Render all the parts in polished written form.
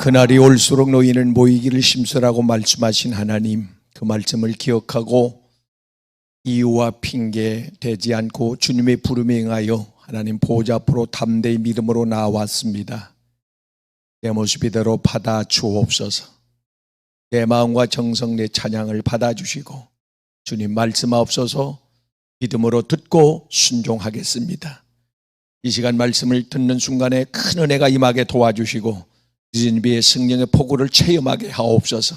그날이 올수록 너희는 모이기를 심쓰라고 말씀하신 하나님, 그 말씀을 기억하고 이유와 핑계 대지 않고 주님의 부름에 응하여 하나님 보좌 앞으로 담대히 믿음으로 나왔습니다. 내 모습 이대로 받아 주옵소서. 내 마음과 정성 내 찬양을 받아주시고 주님 말씀하옵소서. 믿음으로 듣고 순종하겠습니다. 이 시간 말씀을 듣는 순간에 큰 은혜가 임하게 도와주시고 늦은 비의 성령의 폭우를 체험하게 하옵소서.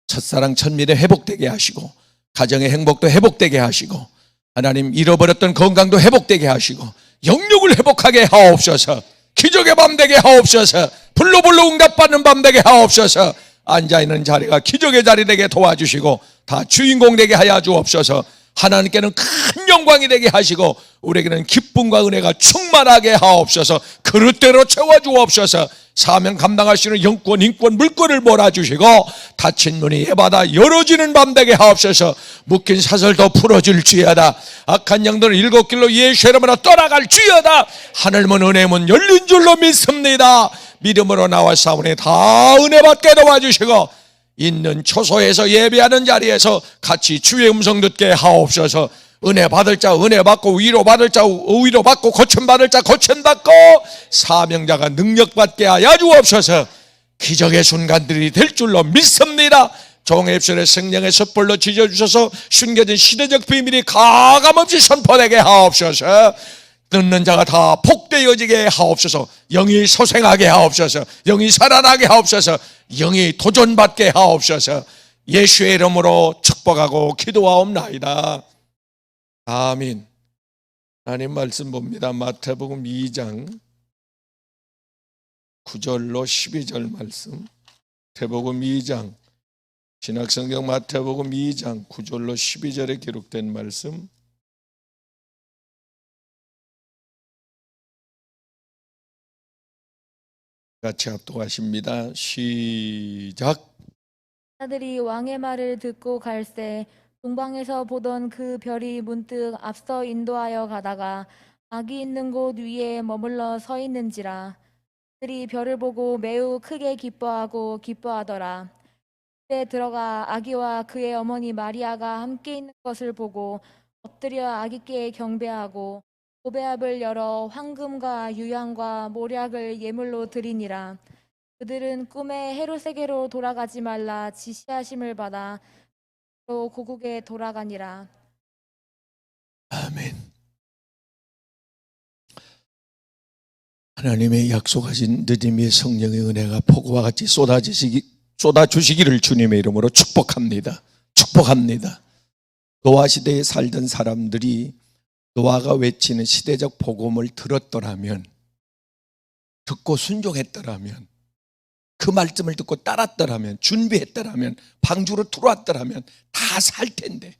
첫사랑 첫미래 회복되게 하시고 가정의 행복도 회복되게 하시고 하나님 잃어버렸던 건강도 회복되게 하시고 영육을 회복하게 하옵소서. 기적의 밤 되게 하옵소서. 불로 응답받는 밤 되게 하옵소서. 앉아있는 자리가 기적의 자리 되게 도와주시고 다 주인공 되게 하여 주옵소서. 하나님께는 큰 영광이 되게 하시고 우리에게는 기쁨과 은혜가 충만하게 하옵소서. 그릇대로 채워주옵소서. 사명 감당하시는 영권, 인권, 물권을 몰아주시고 닫힌 문이 예받아 열어지는 밤 되게 하옵소서. 묶인 사슬도 풀어줄지어다. 악한 영들은 일곱 길로 예수 이름으로 떠나갈 지어다. 하늘문 은혜문 열린 줄로 믿습니다. 믿음으로 나와사오니 다 은혜 받게 도와주시고 있는 초소에서 예배하는 자리에서 같이 주의 음성 듣게 하옵소서. 은혜 받을 자 은혜 받고 위로 받을 자 위로 받고 고침 받을 자 고침 받고 사명자가 능력 받게 하여 주옵소서. 기적의 순간들이 될 줄로 믿습니다. 종의 입술에 성령의 숯불로 지져주셔서 숨겨진 시대적 비밀이 가감없이 선포되게 하옵소서. 듣는 자가 다 복되어지게 하옵소서. 영이 소생하게 하옵소서. 영이 살아나게 하옵소서. 영이 도전받게 하옵소서. 예수의 이름으로 축복하고 기도하옵나이다. 아멘. 하나님 말씀 봅니다. 마태복음 2장 9절로 12절 말씀. 마태복음 2장 신약성경 마태복음 2장 9절로 12절에 기록된 말씀. 같이 합독하십니다. 시작. 사람들이 왕의 말을 듣고 갈새 동방에서 보던 그 별이 문득 앞서 인도하여 가다가 악이 있는 곳 위에 머물러 서 있는지라. 그들이 별을 보고 매우 크게 기뻐하더라. 그때 들어가 아기와 그의 어머니 마리아가 함께 있는 것을 보고 엎드려 아기께 경배하고 보배압을 열어 황금과 유향과 모략을 예물로 드리니라. 그들은 꿈에 헤롯에게로 돌아가지 말라 지시하심을 받아 또 고국에 돌아가니라. 아멘. 하나님의 약속하신 느림의 성령의 은혜가 폭우와 같이 쏟아주시기를 주님의 이름으로 축복합니다. 축복합니다. 노아 시대에 살던 사람들이 노아가 외치는 시대적 복음을 들었더라면, 듣고 순종했더라면, 그 말씀을 듣고 따랐더라면, 준비했더라면, 방주로 들어왔더라면 다 살 텐데.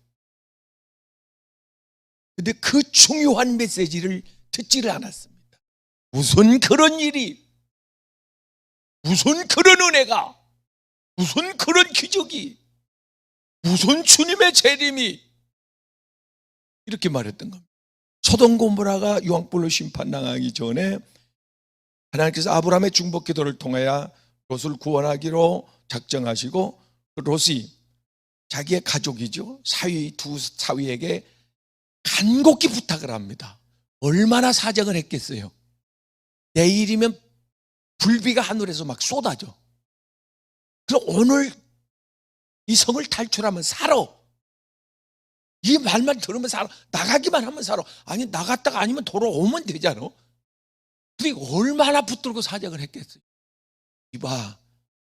근데 그 중요한 메시지를 듣지를 않았습니다. 무슨 그런 일이, 무슨 그런 은혜가, 무슨 그런 기적이, 무슨 주님의 재림이, 이렇게 말했던 겁니다. 소돔 고모라가 유황불로 심판당하기 전에 하나님께서 아브라함의 중복 기도를 통하여 롯을 구원하기로 작정하시고 롯이 자기의 가족이죠, 두 사위에게 간곡히 부탁을 합니다. 얼마나 사정을 했겠어요. 내일이면 불비가 하늘에서 막 쏟아져. 그럼 오늘 이 성을 탈출하면 살아. 이 말만 들으면 살아. 나가기만 하면 살아. 아니 나갔다가 아니면 돌아오면 되잖아. 그리고 얼마나 붙들고 사정을 했겠어요. 이봐,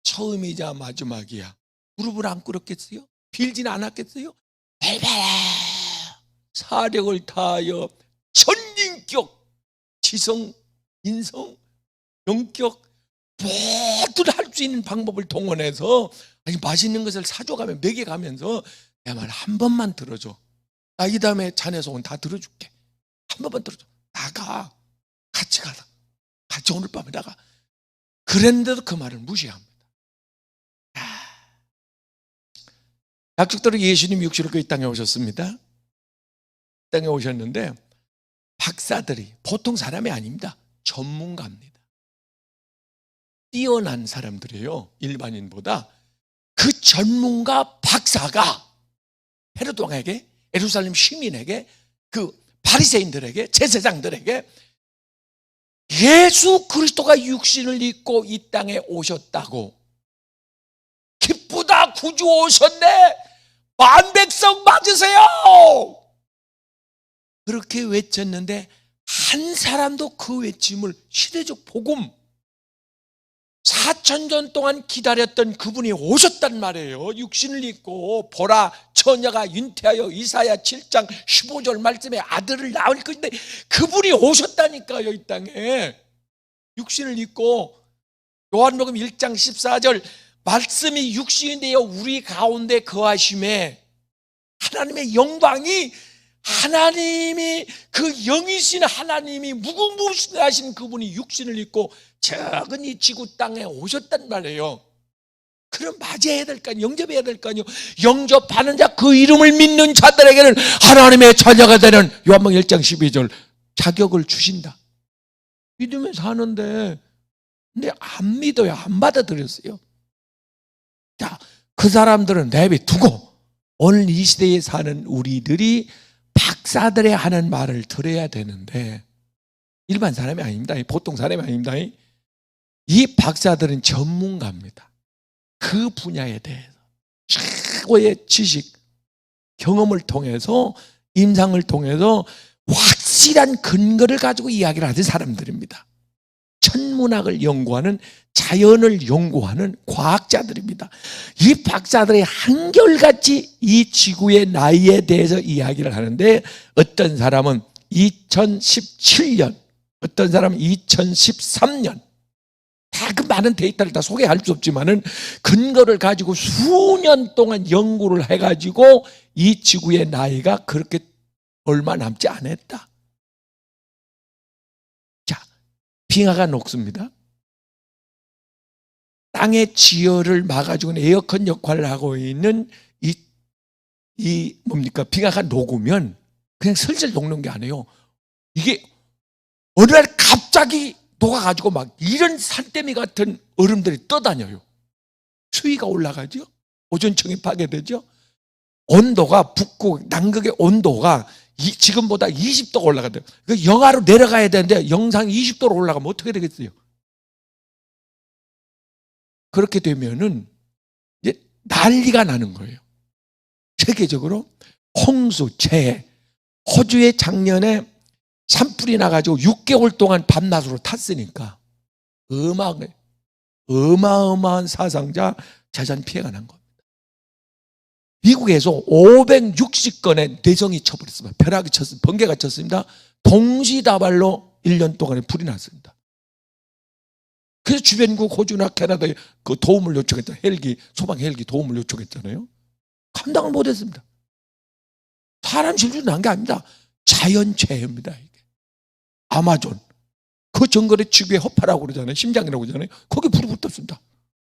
처음이자 마지막이야. 무릎을 안 꿇었겠어요? 빌지는 않았겠어요? 발발아 사력을 다하여 전인격, 지성, 인성, 영격 모두 할 수 있는 방법을 동원해서 아니 맛있는 것을 사줘가며 먹여가면서 내 말 한 번만 들어줘. 나 이 다음에 자네 소원 다 들어줄게. 한 번만 들어줘. 나가. 같이 가자. 같이 오늘 밤에 나가. 그랬는데도 그 말을 무시합니다. 약속대로 예수님 육신으로 이 땅에 오셨습니다. 이 땅에 오셨는데 박사들이 보통 사람이 아닙니다. 전문가입니다. 뛰어난 사람들이에요. 일반인보다. 그 전문가 박사가 헤롯 왕에게, 예루살렘 시민에게, 그 바리새인들에게, 제사장들에게 예수 그리스도가 육신을 입고 이 땅에 오셨다고, 기쁘다 구주 오셨네, 만백성 맞으세요, 그렇게 외쳤는데 한 사람도 그 외침을, 시대적 복음, 4,000년 동안 기다렸던 그분이 오셨단 말이에요. 육신을 입고 보라 처녀가 잉태하여 이사야 7장 15절 말씀에 아들을 낳을 것인데 그분이 오셨다니까요. 이 땅에 육신을 입고. 요한복음 1장 14절 말씀이 육신이 되어 우리 가운데 거하심에 하나님의 영광이, 하나님이, 그 영이신 하나님이, 무궁무진하신 그분이 육신을 입고 작은 이 지구 땅에 오셨단 말이에요. 그럼 맞이해야 될 거 아니에요. 영접해야 될 거 아니에요. 영접하는 자, 그 이름을 믿는 자들에게는 하나님의 자녀가 되는, 요한복음 1장 12절 자격을 주신다. 믿으면서 하는데, 근데 안 믿어요. 안 받아들였어요. 자, 그 사람들은 내비두고 오늘 이 시대에 사는 우리들이 박사들의 하는 말을 들어야 되는데, 일반 사람이 아닙니다. 보통 사람이 아닙니다. 이 박사들은 전문가입니다. 그 분야에 대해서 최고의 지식, 경험을 통해서, 임상을 통해서 확실한 근거를 가지고 이야기를 하는 사람들입니다. 천문학을 연구하는, 자연을 연구하는 과학자들입니다. 이 박사들이 한결같이 이 지구의 나이에 대해서 이야기를 하는데, 어떤 사람은 2017년, 어떤 사람은 2013년, 다 그 많은 데이터를 다 소개할 수 없지만은 근거를 가지고 수년 동안 연구를 해가지고 이 지구의 나이가 그렇게 얼마 남지 않았다. 자, 빙하가 녹습니다. 땅의 지열을 막아주는 에어컨 역할을 하고 있는 이 뭡니까? 빙하가 녹으면 그냥 슬슬 녹는 게 아니에요. 이게 어느 날 갑자기 녹아가지고 막 이런 산더미 같은 얼음들이 떠다녀요. 수위가 올라가죠. 오존층이 파괴되죠. 온도가, 북극, 남극의 온도가 지금보다 20도가 올라가대요. 영하로 내려가야 되는데 영상 20도로 올라가면 어떻게 되겠어요? 그렇게 되면은 이제 난리가 나는 거예요. 세계적으로 홍수, 재해. 호주에 작년에 산불이 나가지고 6개월 동안 밤낮으로 탔으니까 어마어마한 사상자, 재산 피해가 난 겁니다. 미국에서 560건의 내성이 쳐버렸습니다. 벼락이 쳤습니다. 번개가 쳤습니다. 동시다발로 1년 동안에 불이 났습니다. 그래서 주변국 호주나 캐나다에 그 도움을 요청했잖아요. 헬기, 소방 헬기 도움을 요청했잖아요. 감당을 못했습니다. 사람 실수 난 게 아닙니다. 자연재해입니다. 이게. 아마존, 그 정글의 지구의 허파라고 그러잖아요. 심장이라고 그러잖아요. 거기 불이 붙었습니다.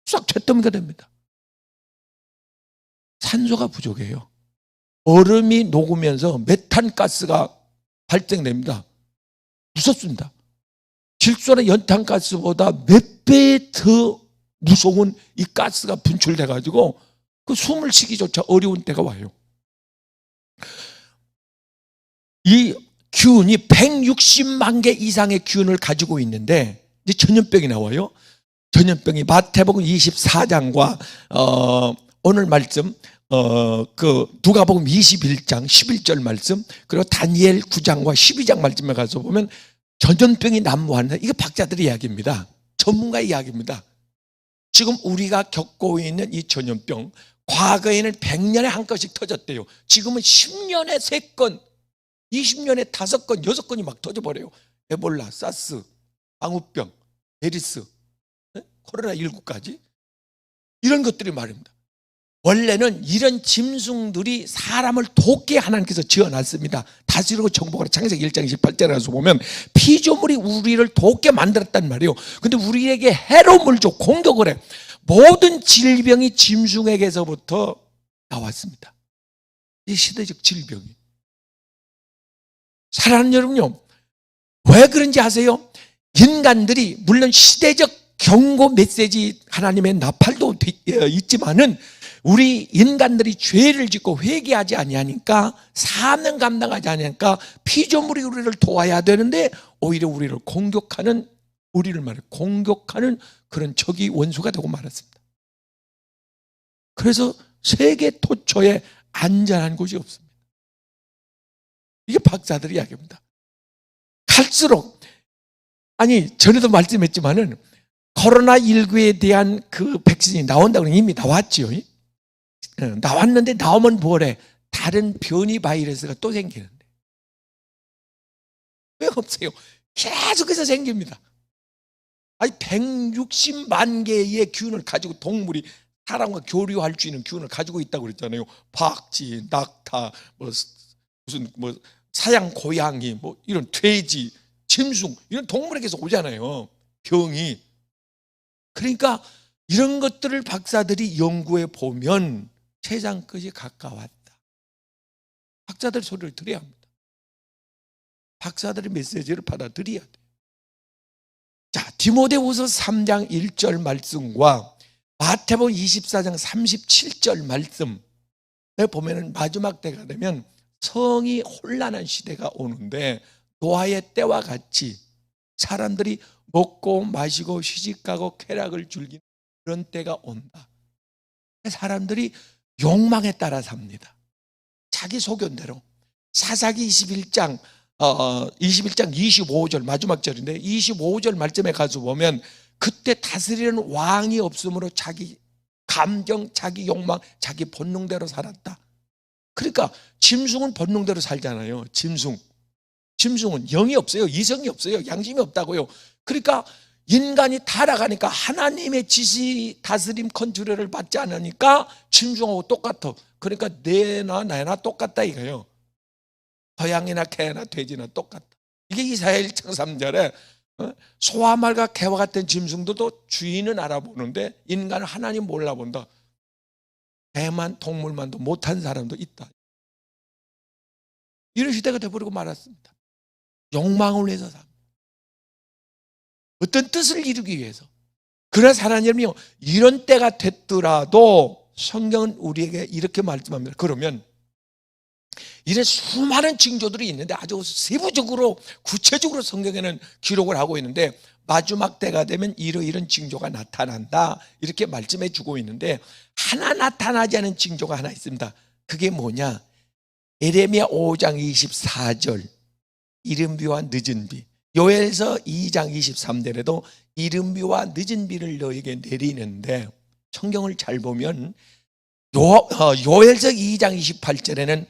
싹 잿더미가 됩니다. 산소가 부족해요. 얼음이 녹으면서 메탄가스가 발생됩니다. 무섭습니다. 질소나 연탄가스보다 몇 배 더 무서운 이 가스가 분출돼가지고 그 숨을 쉬기조차 어려운 때가 와요. 이 균이 160만 개 이상의 균을 가지고 있는데 이제 전염병이 나와요. 전염병이 마태복음 24장과 오늘 말씀 그 누가복음 21장 11절 말씀, 그리고 다니엘 9장과 12장 말씀에 가서 보면 전염병이 난무하는, 이거 박사들의 이야기입니다. 전문가 이야기입니다. 지금 우리가 겪고 있는 이 전염병, 과거에는 100년에 한 건씩 터졌대요. 지금은 10년에 3건, 20년에 5건, 6건이 막 터져버려요. 에볼라, 사스, 광우병, 메리스, 코로나19까지 이런 것들이 말입니다. 원래는 이런 짐승들이 사람을 돕게 하나님께서 지어놨습니다. 다스리고 정복하라 창세기 1장 28절에 가서 보면 피조물이 우리를 돕게 만들었단 말이에요. 근데 우리에게 해로움을 줘, 공격을 해. 모든 질병이 짐승에게서부터 나왔습니다. 이 시대적 질병이. 사랑하는 여러분요, 왜 그런지 아세요? 인간들이 물론 시대적 경고 메시지 하나님의 나팔도 있지만은 우리 인간들이 죄를 짓고 회개하지 아니하니까, 사명 감당하지 아니하니까 피조물이 우리를 도와야 되는데 오히려 우리를 공격하는 그런 적이 원수가 되고 말았습니다. 그래서 세계 토초에 안전한 곳이 없습니다. 이게 박사들의 이야기입니다. 갈수록, 전에도 말씀했지만은 코로나19에 대한 그 백신이 나온다고 이미 나왔죠. 나왔는데 나오면 뭐래? 다른 변이 바이러스가 또 생기는데. 왜 없어요? 계속해서 생깁니다. 160만 개의 균을 가지고 동물이 사람과 교류할 수 있는 균을 가지고 있다고 그랬잖아요. 박쥐, 낙타, 사양 고양이, 이런 돼지, 짐승, 이런 동물에게서 오잖아요, 병이. 그러니까 이런 것들을 박사들이 연구해 보면 세상 끝이 가까웠다. 박사들 소리를 들어야 합니다. 박사들의 메시지를 받아들여야 돼요. 자, 디모데후서 3장 1절 말씀과 마태복음 24장 37절 말씀 보면은 마지막 때가 되면 성이 혼란한 시대가 오는데 노아의 때와 같이 사람들이 먹고 마시고 시집가고 쾌락을 즐기는 그런 때가 온다. 사람들이 욕망에 따라 삽니다. 자기 소견대로. 사사기 21장 25절 마지막 절인데 25절 말씀에 가서 보면 그때 다스리는 왕이 없으므로 자기 감정, 자기 욕망, 자기 본능대로 살았다. 그러니까 짐승은 본능대로 살잖아요. 짐승은 영이 없어요. 이성이 없어요. 양심이 없다고요. 그러니까 인간이 타락하니까 하나님의 지시, 다스림, 컨트롤을 받지 않으니까 짐승하고 똑같아. 그러니까 내나 나나 똑같다 이거예요. 고양이나 개나 돼지나 똑같다. 이게 이사야 1장 3절에 소와 말과 개와 같은 짐승들도 주인은 알아보는데 인간은 하나님 몰라본다. 개만 동물만도 못한 사람도 있다. 이런 시대가 되어버리고 말았습니다. 욕망을 위해서 삽니다. 어떤 뜻을 이루기 위해서. 그래서 하나님이요, 이런 때가 됐더라도 성경은 우리에게 이렇게 말씀합니다. 그러면 이런 수많은 징조들이 있는데 아주 세부적으로 구체적으로 성경에는 기록을 하고 있는데 마지막 때가 되면 이런 징조가 나타난다 이렇게 말씀해 주고 있는데 하나 나타나지 않은 징조가 하나 있습니다. 그게 뭐냐? 예레미야 5장 24절 이른 비와 늦은 비. 요엘서 2장 23절에도 이른 비와 늦은 비를 너에게 내리는데 성경을 잘 보면 요엘서 2장 28절에는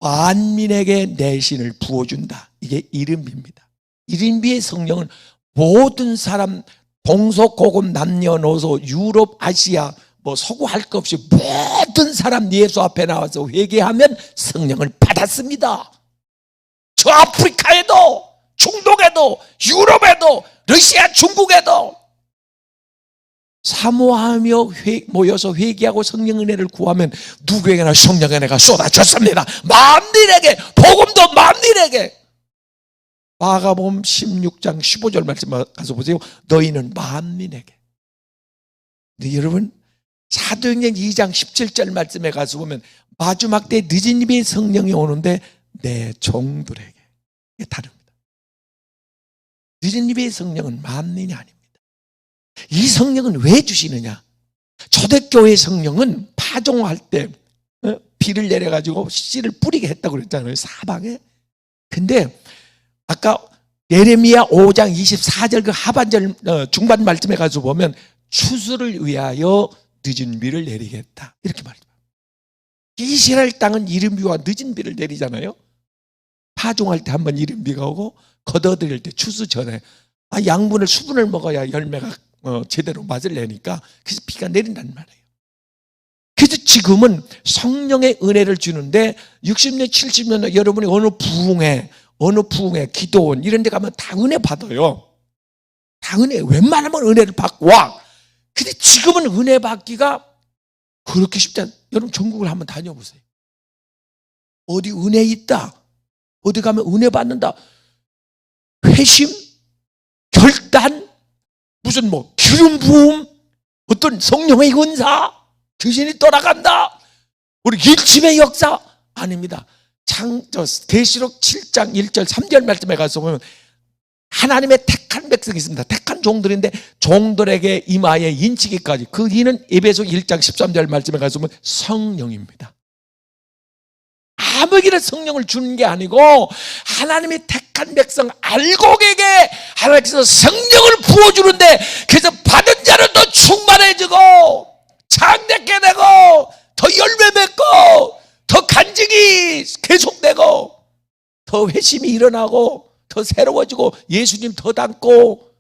만민에게 내 신을 부어준다. 이게 이른 비입니다. 이른 비의 성령은 모든 사람 동서고금 남녀노소 유럽 아시아 서구 할 것 없이 모든 사람 예수 앞에 나와서 회개하면 성령을 받았습니다. 저 아프리카에도 중동에도 유럽에도 러시아 중국에도 사모하며 모여서 회개하고 성령 은혜를 구하면 누구에게나 성령 은혜가 쏟아졌습니다. 만민에게, 복음도 만민에게. 마가복음 16장 15절 말씀 가서 보세요. 너희는 만민에게. 근데 여러분 사도행전 2장 17절 말씀에 가서 보면 마지막 때 늦은 입에 성령이 오는데 내 종들에게. 이게 다릅니다. 늦은 입의 성령은 만민이 아닙니다. 이 성령은 왜 주시느냐? 초대교회 성령은 파종할 때 비를 내려가지고 씨를 뿌리게 했다고 그랬잖아요. 사방에. 근데 아까 예레미야 5장 24절 그 하반절 중반 말씀에 가서 보면 추수를 위하여 늦은 비를 내리겠다 이렇게 말합니다. 이스라엘 땅은 이른 비와 늦은 비를 내리잖아요. 파종할 때 한번 이른 비가 오고 걷어들일 때 추수 전에 양분을 수분을 먹어야 열매가 제대로 맛을 내니까 그래서 비가 내린단 말이에요. 그래서 지금은 성령의 은혜를 주는데 60년 70년 여러분이 어느 부흥회 기도원 이런 데 가면 다 은혜 받아요. 다 은혜 웬만하면 은혜를 받고 와. 근데 지금은 은혜 받기가 그렇게 쉽지 않아요. 여러분 전국을 한번 다녀보세요. 어디 은혜 있다 어디 가면 은혜 받는다 회심 결단 무슨 기름 부음, 어떤 성령의 은사, 귀신이 떠나간다, 우리 일침의 역사 아닙니다. 계시록 7장 1절 3절 말씀에 가서 보면 하나님의 택한 백성이 있습니다. 택한 종들인데 종들에게 임하에 인치기까지, 그 이는 에베소 1장 13절 말씀에 가서 보면 성령입니다. 아무에게나 성령을 주는 게 아니고 하나님이 택한 백성 알곡에게 하나님께서 성령을 부어주는데, 그래서 받은 자는 더 충만해지고 장대케 되고 더 열매 맺고 더 간증이 계속되고 더 회심이 일어나고 더 새로워지고 예수님 더 닮고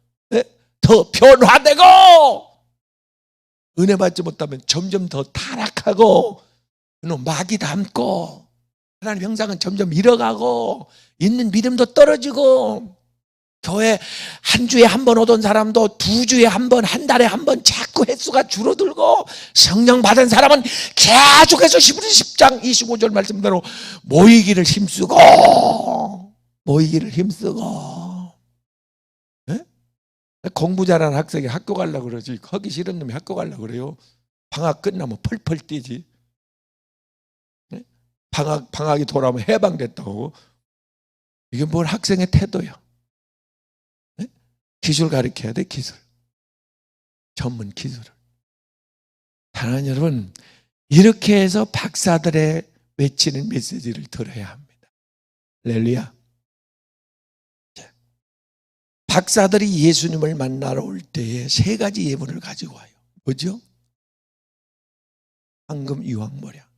더 변화되고, 은혜 받지 못하면 점점 더 타락하고 마귀 닮고 하나님 형상은 점점 잃어가고 있는 믿음도 떨어지고, 교회 한 주에 한 번 오던 사람도 2주에 한 번, 한 달에 한 번 자꾸 횟수가 줄어들고, 성령 받은 사람은 계속해서 히브리 10장 25절 말씀대로 모이기를 힘쓰고 네? 공부 잘하는 학생이 학교 가려고 그러지, 하기 싫은 놈이 학교 가려고 그래요. 방학 끝나면 펄펄 뛰지. 네? 방학이 돌아오면 해방됐다고. 이게 뭘 학생의 태도야. 기술 가르쳐야 돼, 기술. 전문 기술을. 사랑하는 여러분, 이렇게 해서 박사들의 외치는 메시지를 들어야 합니다. 할렐루야. 박사들이 예수님을 만나러 올 때에 3가지 예물을 가지고 와요. 뭐죠? 황금, 유황, 모략.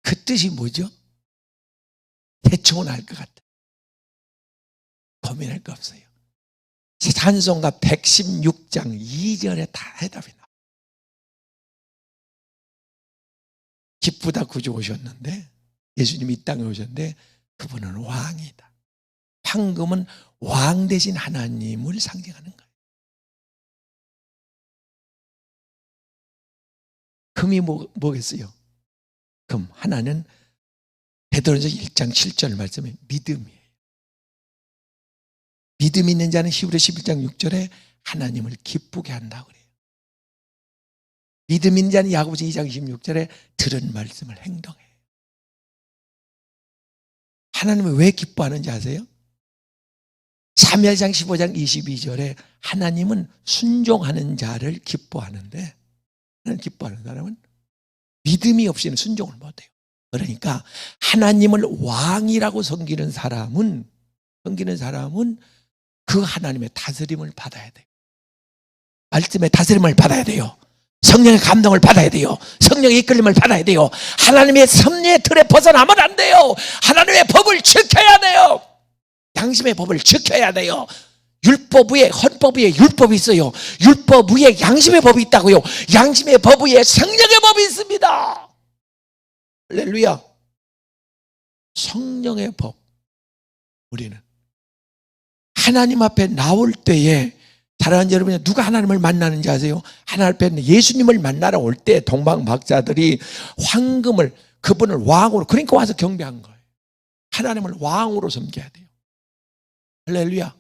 그 뜻이 뭐죠? 대충은 알 것 같아요. 고민할 거 없어요. 찬송가 116장 2절에 다 해답이 나와요. 기쁘다 구주 오셨는데, 예수님이 이 땅에 오셨는데 그분은 왕이다. 황금은 왕 대신 하나님을 상징하는 거예요. 금이 뭐겠어요? 금, 하나는 베드로전서 1장 7절 말씀에 믿음이에요. 믿음 있는 자는 히브리 11장 6절에 하나님을 기쁘게 한다고 그래요. 믿음 있는 자는 야고보서 2장 26절에 들은 말씀을 행동해요. 하나님을 왜 기뻐하는지 아세요? 사무엘상 15장 22절에 하나님은 순종하는 자를 기뻐하는데, 하나님 기뻐하는 사람은 믿음이 없이는 순종을 못해요. 그러니까 하나님을 왕이라고 섬기는 사람은 그 하나님의 다스림을 받아야 돼요. 말씀의 다스림을 받아야 돼요. 성령의 감동을 받아야 돼요. 성령의 이끌림을 받아야 돼요. 하나님의 섭리의 틀에 벗어나면 안 돼요. 하나님의 법을 지켜야 돼요. 양심의 법을 지켜야 돼요. 율법 위에, 헌법 위에 율법이 있어요. 율법 위에 양심의 법이 있다고요. 양심의 법 위에 성령의 법이 있습니다. 할렐루야. 성령의 법. 우리는 하나님 앞에 나올 때에, 사랑하는 여러분, 누가 하나님을 만나는지 아세요? 하나님 앞에 예수님을 만나러 올 때 동방박사들이 황금을, 그분을 왕으로, 그러니까 와서 경배한 거예요. 하나님을 왕으로 섬겨야 돼요. 할렐루야.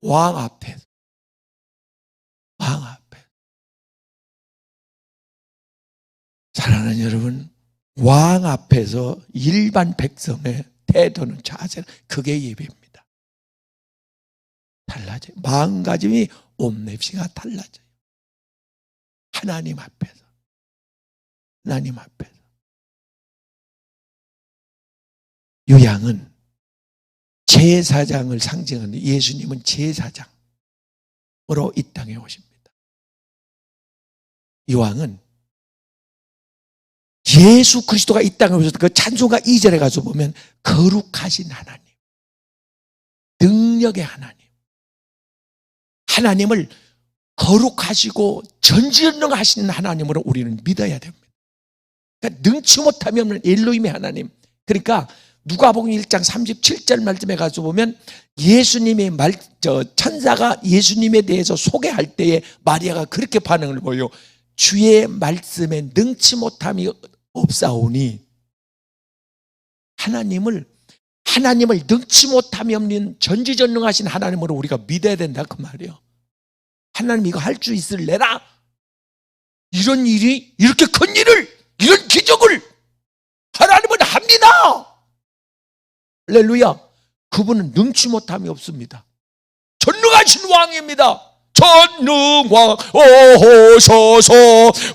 왕 앞에. 사랑하는 여러분, 왕 앞에서 일반 백성의 태도는, 자세는, 그게 예배입니다. 달라져요. 마음가짐이 온맵시가 달라져요. 하나님 앞에서. 요양은 제사장을 상징하는, 예수님은 제사장으로 이 땅에 오십니다. 요한은 예수 그리스도가 이 땅에 오셔서 그 찬송가 2절에 가서 보면 거룩하신 하나님, 능력의 하나님을 거룩하시고 전지전능하시는 하나님으로 우리는 믿어야 됩니다. 그러니까 능치 못함이 없는 엘로힘의 하나님. 그러니까 누가복음 1장 37절 말씀에 가서 보면 예수님의 천사가 예수님에 대해서 소개할 때에 마리아가 그렇게 반응을 보여요. 주의 말씀에 능치 못함이 없사오니, 하나님을 능치 못함이 없는 전지전능하신 하나님으로 우리가 믿어야 된다, 그 말이에요. 하나님 이거 할 수 있을래나? 이런 일이, 이렇게 큰 일을, 이런 기적을 하나님은 합니다. 할렐루야. 그분은 능치 못함이 없습니다. 전능하신 왕입니다. 전능왕 오소서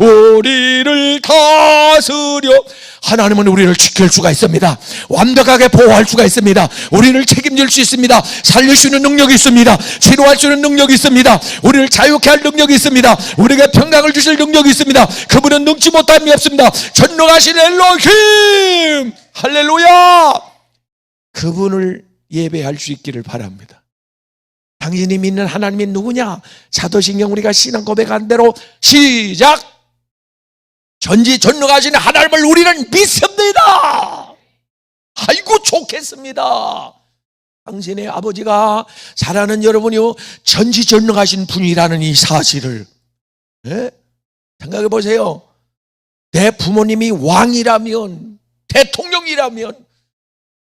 우리를 다스려. 하나님은 우리를 지킬 수가 있습니다. 완벽하게 보호할 수가 있습니다. 우리를 책임질 수 있습니다. 살릴 수 있는 능력이 있습니다. 치료할 수 있는 능력이 있습니다. 우리를 자유케 할 능력이 있습니다. 우리에게 평강을 주실 능력이 있습니다. 그분은 능치 못함이 없습니다. 전능하신 엘로힘. 할렐루야. 그분을 예배할 수 있기를 바랍니다. 당신이 믿는 하나님이 누구냐? 사도신경 우리가 신앙 고백한 대로 시작! 전지전능하신 하나님을 우리는 믿습니다. 아이고 좋겠습니다. 당신의 아버지가 사랑하는 여러분이요, 전지전능하신 분이라는 이 사실을 생각해 보세요. 내 부모님이 왕이라면, 대통령이라면,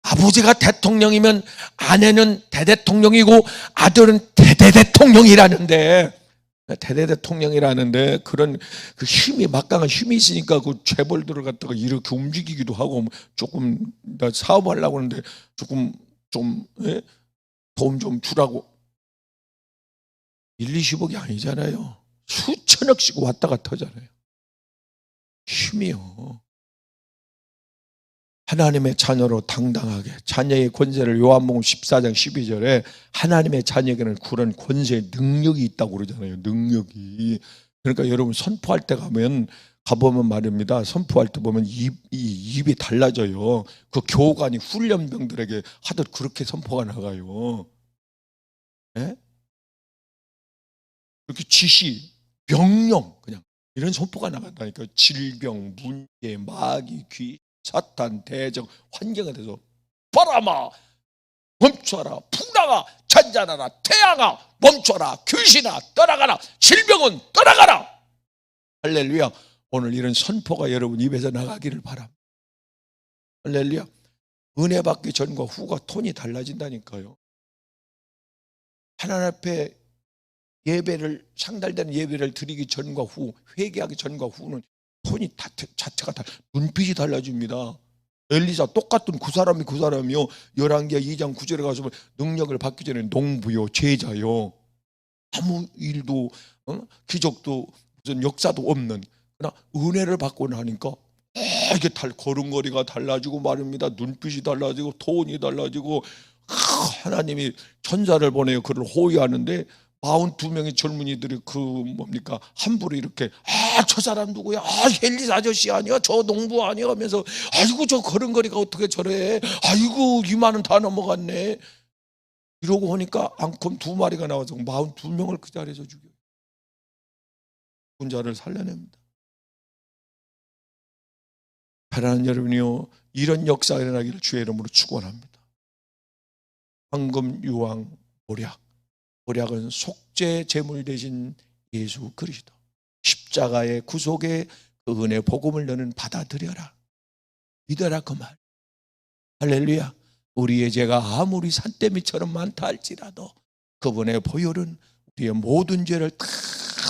아버지가 대통령이면 아내는 대대통령이고 아들은 대대대통령이라는데, 그런 그 힘이, 막강한 힘이 있으니까 그 재벌들을 갖다가 이렇게 움직이기도 하고, 조금 나 사업하려고 하는데 조금 좀 도움 좀 주라고. 1, 20억이 아니잖아요. 수천억씩 왔다 갔다 하잖아요. 힘이요. 하나님의 자녀로 당당하게, 자녀의 권세를 요한복음 14장 12절에 하나님의 자녀에게는 그런 권세의 능력이 있다고 그러잖아요. 능력이. 그러니까 여러분 선포할 때 가보면 말입니다. 선포할 때 보면 입이 달라져요. 그 교관이 훈련병들에게 하듯 그렇게 선포가 나가요. 네? 이렇게 지시, 명령, 그냥 이런 선포가 나간다니까. 질병, 문제, 마귀, 귀, 사탄, 대적, 환경에 대해서 바람아 멈춰라, 풍랑아 잔잔하라, 태양아 멈춰라, 귀신아 떠나가라, 질병은 떠나가라. 할렐루야. 오늘 이런 선포가 여러분 입에서 나가기를 바랍니다. 할렐루야. 은혜 받기 전과 후가 톤이 달라진다니까요. 하나님 앞에 예배를, 상달되는 예배를 드리기 전과 후, 회개하기 전과 후는 톤이 자체가 눈빛이 달라집니다. 엘리사 똑같은 그 사람이요. 열왕기하 2장 9절에 가서 능력을 받기 전에 농부요, 제자요, 아무 일도 기적도 무슨 역사도 없는, 그러나 은혜를 받고 나니까 이게 걸음걸이가 달라지고 말입니다. 눈빛이 달라지고 톤이 달라지고, 하나님이 천사를 보내요. 그를 호위하는데 42명의 젊은이들이 함부로 이렇게 저 사람 누구야? 엘리사 아저씨 아니야? 저 농부 아니야? 하면서 아이고 저 걸음걸이가 어떻게 저래? 아이고 이만은 다 넘어갔네. 이러고 보니까 앙컴 2마리가 나와서 42명을 그 자리에서 죽여요. 혼자를 살려냅니다. 사랑하는 여러분이요, 이런 역사가 일어나기를 주의 이름으로 축원합니다. 황금 유황 보략은 속죄 제물 대신 예수 그리스도, 십자가의 구속의 그 은혜 복음을 너는 받아들여라, 믿어라, 그 말. 할렐루야. 우리의 죄가 아무리 산더미처럼 많다 할지라도 그분의 보혈은 우리의 모든 죄를 다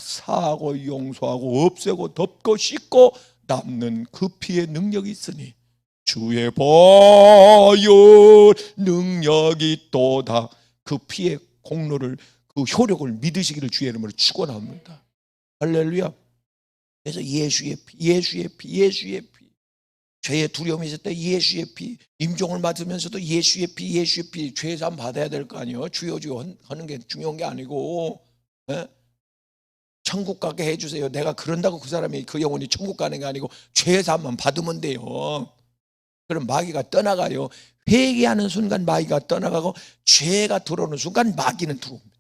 사하고 용서하고 없애고 덮고 씻고 남는 그 피의 능력이 있으니 주의 보혈 능력이 또다. 그 피의 공로를, 그 효력을 믿으시기를 주의 이름으로 축원합니다. 할렐루야. 그래서 예수의 피, 죄의 두려움이 있을 때 예수의 피, 임종을 맞으면서도 예수의 피, 죄사함 받아야 될 거 아니에요. 주여 하는 게 중요한 게 아니고, 천국 가게 해주세요. 내가 그런다고 그 사람이, 그 영혼이 천국 가는 게 아니고 죄사함만 받으면 돼요. 그럼 마귀가 떠나가요. 회개하는 순간 마귀가 떠나가고, 죄가 들어오는 순간 마귀는 들어옵니다.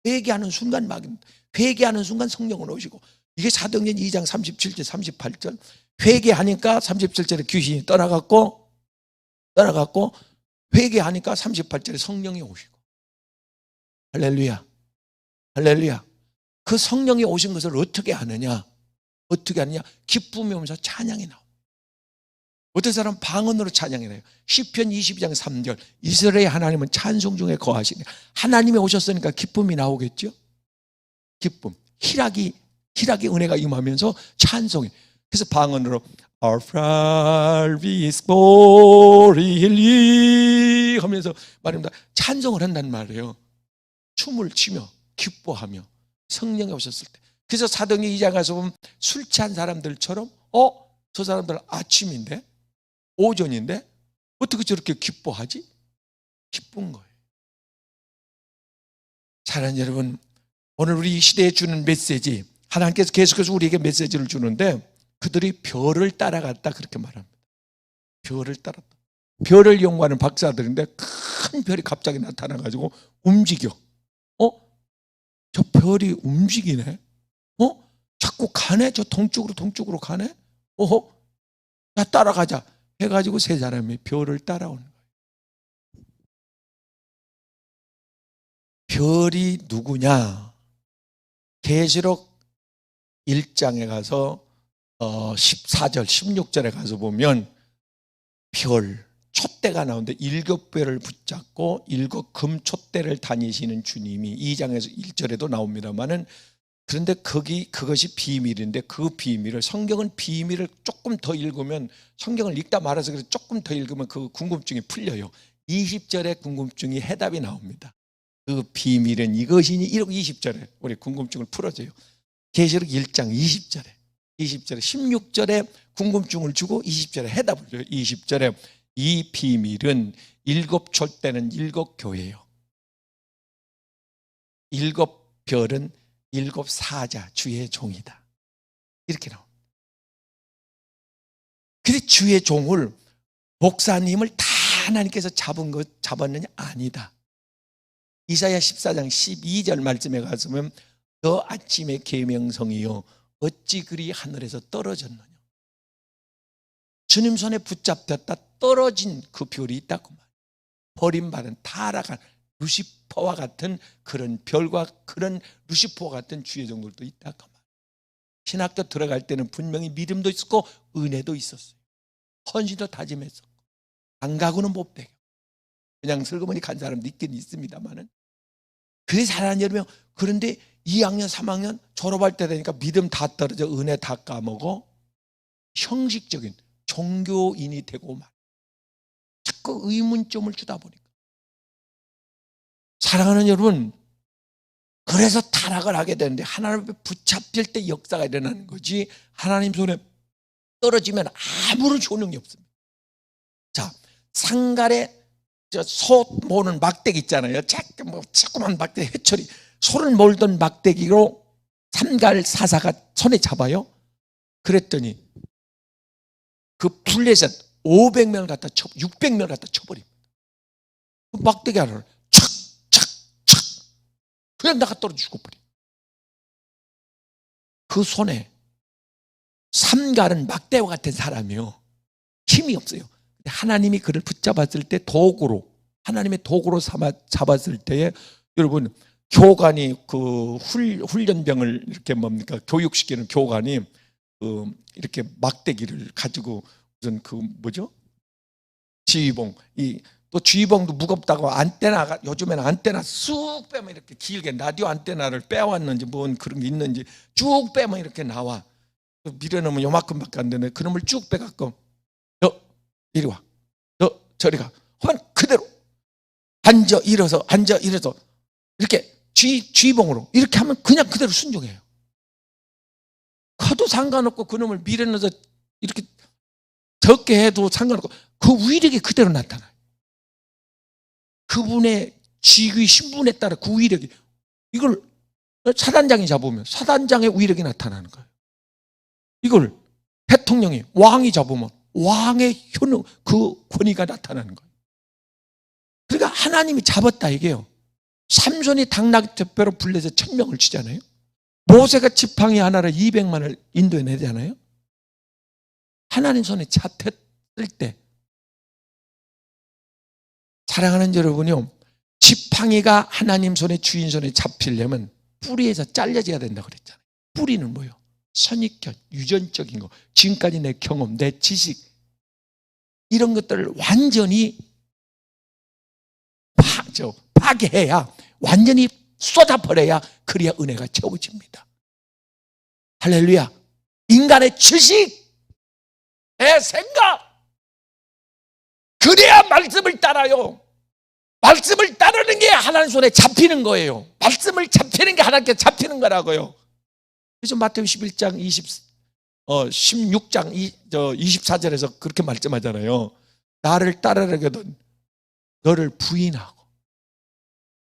회개하는 순간 회개하는 순간 성령은 오시고, 이게 사도행전 2장 37절 38절, 회개하니까 37절에 귀신이 떠나갔고 회개하니까 38절에 성령이 오시고. 할렐루야. 그 성령이 오신 것을 어떻게 하느냐? 기쁨이 오면서 찬양이 나옵니다. 어떤 사람은 방언으로 찬양해요. 시편 22장 3절 이스라엘의 하나님은 찬송 중에 거하시네. 하나님이 오셨으니까 기쁨이 나오겠죠. 기쁨, 희락이 은혜가 임하면서 찬송해. 그래서 방언으로 Our Father is glory 하면서 말합니다. 찬송을 한단 말이에요. 춤을 추며 기뻐하며 성령이 오셨을 때. 그래서 사도행전 2장 가서 보면 술 취한 사람들처럼 저 사람들 아침인데 오전인데 어떻게 저렇게 기뻐하지? 기쁜 거예요. 사랑하는 여러분, 오늘 우리 이 시대에 주는 메시지, 하나님께서 계속해서 우리에게 메시지를 주는데 그들이 별을 따라갔다 그렇게 말합니다. 별을 따랐다. 별을 연구하는 박사들인데 큰 별이 갑자기 나타나가지고 움직여. 저 별이 움직이네. 자꾸 가네. 저 동쪽으로 가네. 나 따라가자 해가지고 세 사람이 별을 따라오는 거예요. 별이 누구냐? 계시록 1장에 가서 14절 16절에 가서 보면 별 촛대가 나오는데 7별을 붙잡고 7금 촛대를 다니시는 주님이 2장에서 1절에도 나옵니다만은, 그런데 그것이 비밀인데 그 비밀을, 성경은 비밀을 조금 더 읽으면, 성경을 읽다 말아서 그래서 조금 더 읽으면 그 궁금증이 풀려요. 20절에 궁금증이 해답이 나옵니다. 그 비밀은 이것이니, 이렇게 20절에 우리 궁금증을 풀어줘요. 계시록 1장 20절에 16절에 궁금증을 주고 20절에 해답을 줘요. 20절에 이 비밀은 7촛대는 7교회예요. 7별은 7사자 주의 종이다. 이렇게 나옵니다. 근데 주의 종을, 목사님을 다 하나님께서 잡았느냐? 아니다. 이사야 14장 12절 말씀에 가서면 너 아침의 계명성이여 어찌 그리 하늘에서 떨어졌느냐. 주님 손에 붙잡혔다 떨어진 그 별이 있다고 말이에요. 버림받은 타락한 루시퍼와 같은 그런 별과 그런 루시퍼와 같은 주의 종들도 있다고 말이에요. 신학교 들어갈 때는 분명히 믿음도 있었고 은혜도 있었어요. 헌신도 다짐했었고 안 가고는 못 되고 그냥 슬그머니 간 사람도 있긴 있습니다만은, 그래서 사랑하는 여러분, 그런데 2학년 3학년 졸업할 때 되니까 믿음 다 떨어져 은혜 다 까먹어 형식적인 종교인이 되고 말, 자꾸 의문점을 주다 보니까. 사랑하는 여러분, 그래서 타락을 하게 되는데 하나님 앞에 붙잡힐 때 역사가 일어나는 거지, 하나님 손에 떨어지면 아무런 효능이 없습니다. 자, 상갈에 소 모는 막대기 있잖아요. 조그만 막대기, 해철이 소를 몰던 막대기로 상갈 사사가 손에 잡아요. 그랬더니 그 블레셋 500명을 갖다 600명을 갖다 쳐버립니다. 그 막대기 하나를 착착착 그냥 나가 떨어져 죽어버려. 그 손에 삼갈은 막대와 같은 사람이요, 힘이 없어요. 하나님이 그를 붙잡았을 때 도구로, 하나님의 도구로 잡았을 때에, 여러분, 교관이 그 훈련병을 이렇게 뭡니까 교육시키는 교관이 이렇게 막대기를 가지고 무슨 지휘봉, 또 지휘봉도 무겁다고 안테나가, 요즘에는 안테나 쑥 빼면 이렇게 길게 라디오 안테나를 빼왔는지 뭔 그런 게 있는지 쭉 빼면 이렇게 나와. 밀어넣으면 요만큼밖에 안 되네. 그놈을 쭉 빼갖고 너 이리 와, 너 저리 가 하면 그대로 앉아 일어서 이렇게 지휘봉으로 이렇게 하면 그냥 그대로 순종해요. 커도 상관없고 그놈을 밀어넣어서 이렇게 적게 해도 상관없고 그 위력이 그대로 나타나요. 그분의 지휘 신분에 따라 그 위력이, 이걸 사단장이 잡으면 사단장의 위력이 나타나는 거예요. 이걸 대통령이, 왕이 잡으면 왕의 효능, 그 권위가 나타나는 거예요. 그러니까 하나님이 잡았다 이게요. 삼손이 당나귀뼈로 불려서 1000명을 치잖아요. 모세가 지팡이 하나를 200만을 인도해내잖아요. 하나님 손에 잡혔을 때, 사랑하는 여러분이요, 지팡이가 하나님 손에, 주인 손에 잡히려면 뿌리에서 잘려져야 된다고 그랬잖아요. 뿌리는 뭐예요? 선입견, 유전적인 거, 지금까지 내 경험, 내 지식, 이런 것들을 완전히 파괴해야, 완전히 쏟아버려야 그래야 은혜가 채워집니다. 할렐루야. 인간의 지식, 내 생각, 그래야 말씀을 따라요. 말씀을 따르는 게 하나님 손에 잡히는 거예요. 말씀을 잡히는 게 하나님께 잡히는 거라고요. 그래서 마태복음 11장 16장 24절에서 그렇게 말씀하잖아요. 나를 따르려거든 너를 부인하고.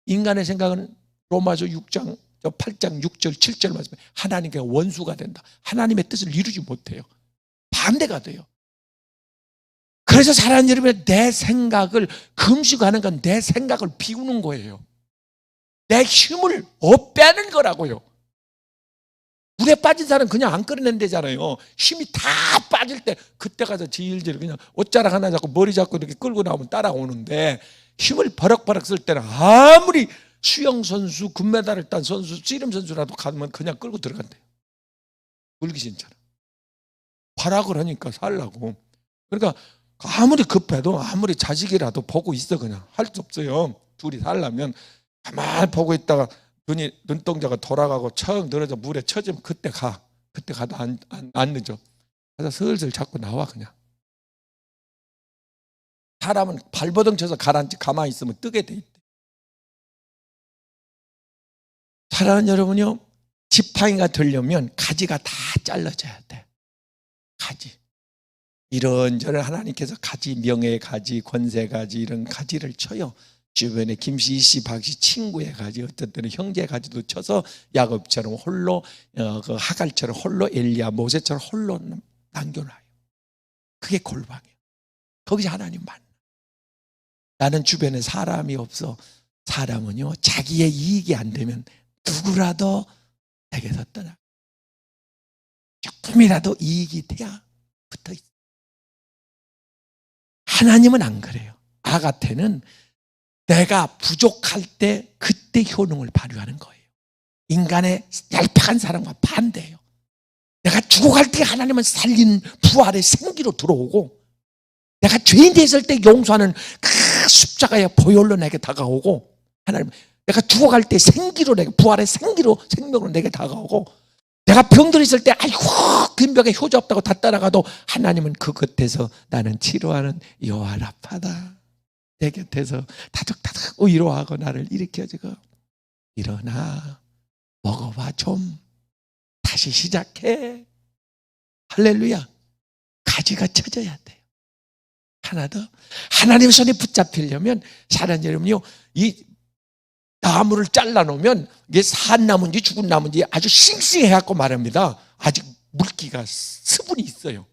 인간의 생각은 로마서 6장 8장 6절 7절 말씀에 하나님께 원수가 된다. 하나님의 뜻을 이루지 못해요. 반대가 돼요. 그래서 사랑하는 여러분, 내 생각을 금식하는 건 내 생각을 비우는 거예요. 내 힘을 빼는 거라고요. 물에 빠진 사람은 그냥 안 끌어낸대잖아요. 힘이 다 빠질 때 그때 가서 질질 그냥 옷자락 하나 잡고 머리 잡고 이렇게 끌고 나오면 따라오는데, 힘을 버럭버럭 쓸 때는 아무리 수영 선수, 금메달을 딴 선수, 씨름 선수라도 가면 그냥 끌고 들어간대요. 물귀신처럼. 발악을 하니까 살라고. 그러니까 아무리 급해도, 아무리 자식이라도 보고 있어. 그냥 할 수 없어요. 둘이 살려면 가만히 보고 있다가 눈동자가 돌아가고 척 늘어져 물에 쳐지면 그때 가도 안 늦어. 그래서 슬슬 자꾸 나와. 그냥 사람은 발버둥 쳐서 가라앉지 가만히 있으면 뜨게 돼 있대. 사랑하는 여러분요, 지팡이가 되려면 가지가 다 잘라져야 돼. 가지. 이런저런 하나님께서 가지, 명예의 가지, 권세 가지, 이런 가지를 쳐요. 주변에 김씨, 이씨, 박씨, 친구의 가지, 어떤 때는 형제의 가지도 쳐서 야곱처럼 홀로, 그 하갈처럼 홀로, 엘리야, 모세처럼 홀로 남겨놔요. 그게 골방이에요. 거기서 하나님 만나. 나는 주변에 사람이 없어. 사람은요, 자기의 이익이 안 되면 누구라도 내게서 떠나. 조금이라도 이익이 돼야 붙어 있어. 하나님은 안 그래요. 아가태는 내가 부족할 때 그때 효능을 발휘하는 거예요. 인간의 얄팍한 사람과 반대예요. 내가 죽어갈 때 하나님은 살린 부활의 생기로 들어오고, 내가 죄인 됐을 때 용서하는 그 십자가의 보혈로 내게 다가오고, 하나님 내가 죽어갈 때 생기로, 내게 부활의 생기로, 생명으로 내게 다가오고, 내가 병들어 있을 때 아이고 그 병에 효자 없다고 다 따라가도 하나님은 그 곁에서 나는 치료하는 여호와 라파다. 내 곁에서 타득타득 위로하고 나를 일으켜주고, 일어나 먹어봐 좀, 다시 시작해. 할렐루야. 가지가 쳐져야 돼요. 하나 더, 하나님 손에 붙잡히려면, 사랑하는 여러분요, 이 나무를 잘라놓으면 이게 산 나무인지 죽은 나무인지 아주 싱싱해갖고 말합니다. 아직 물기가, 수분이 있어요.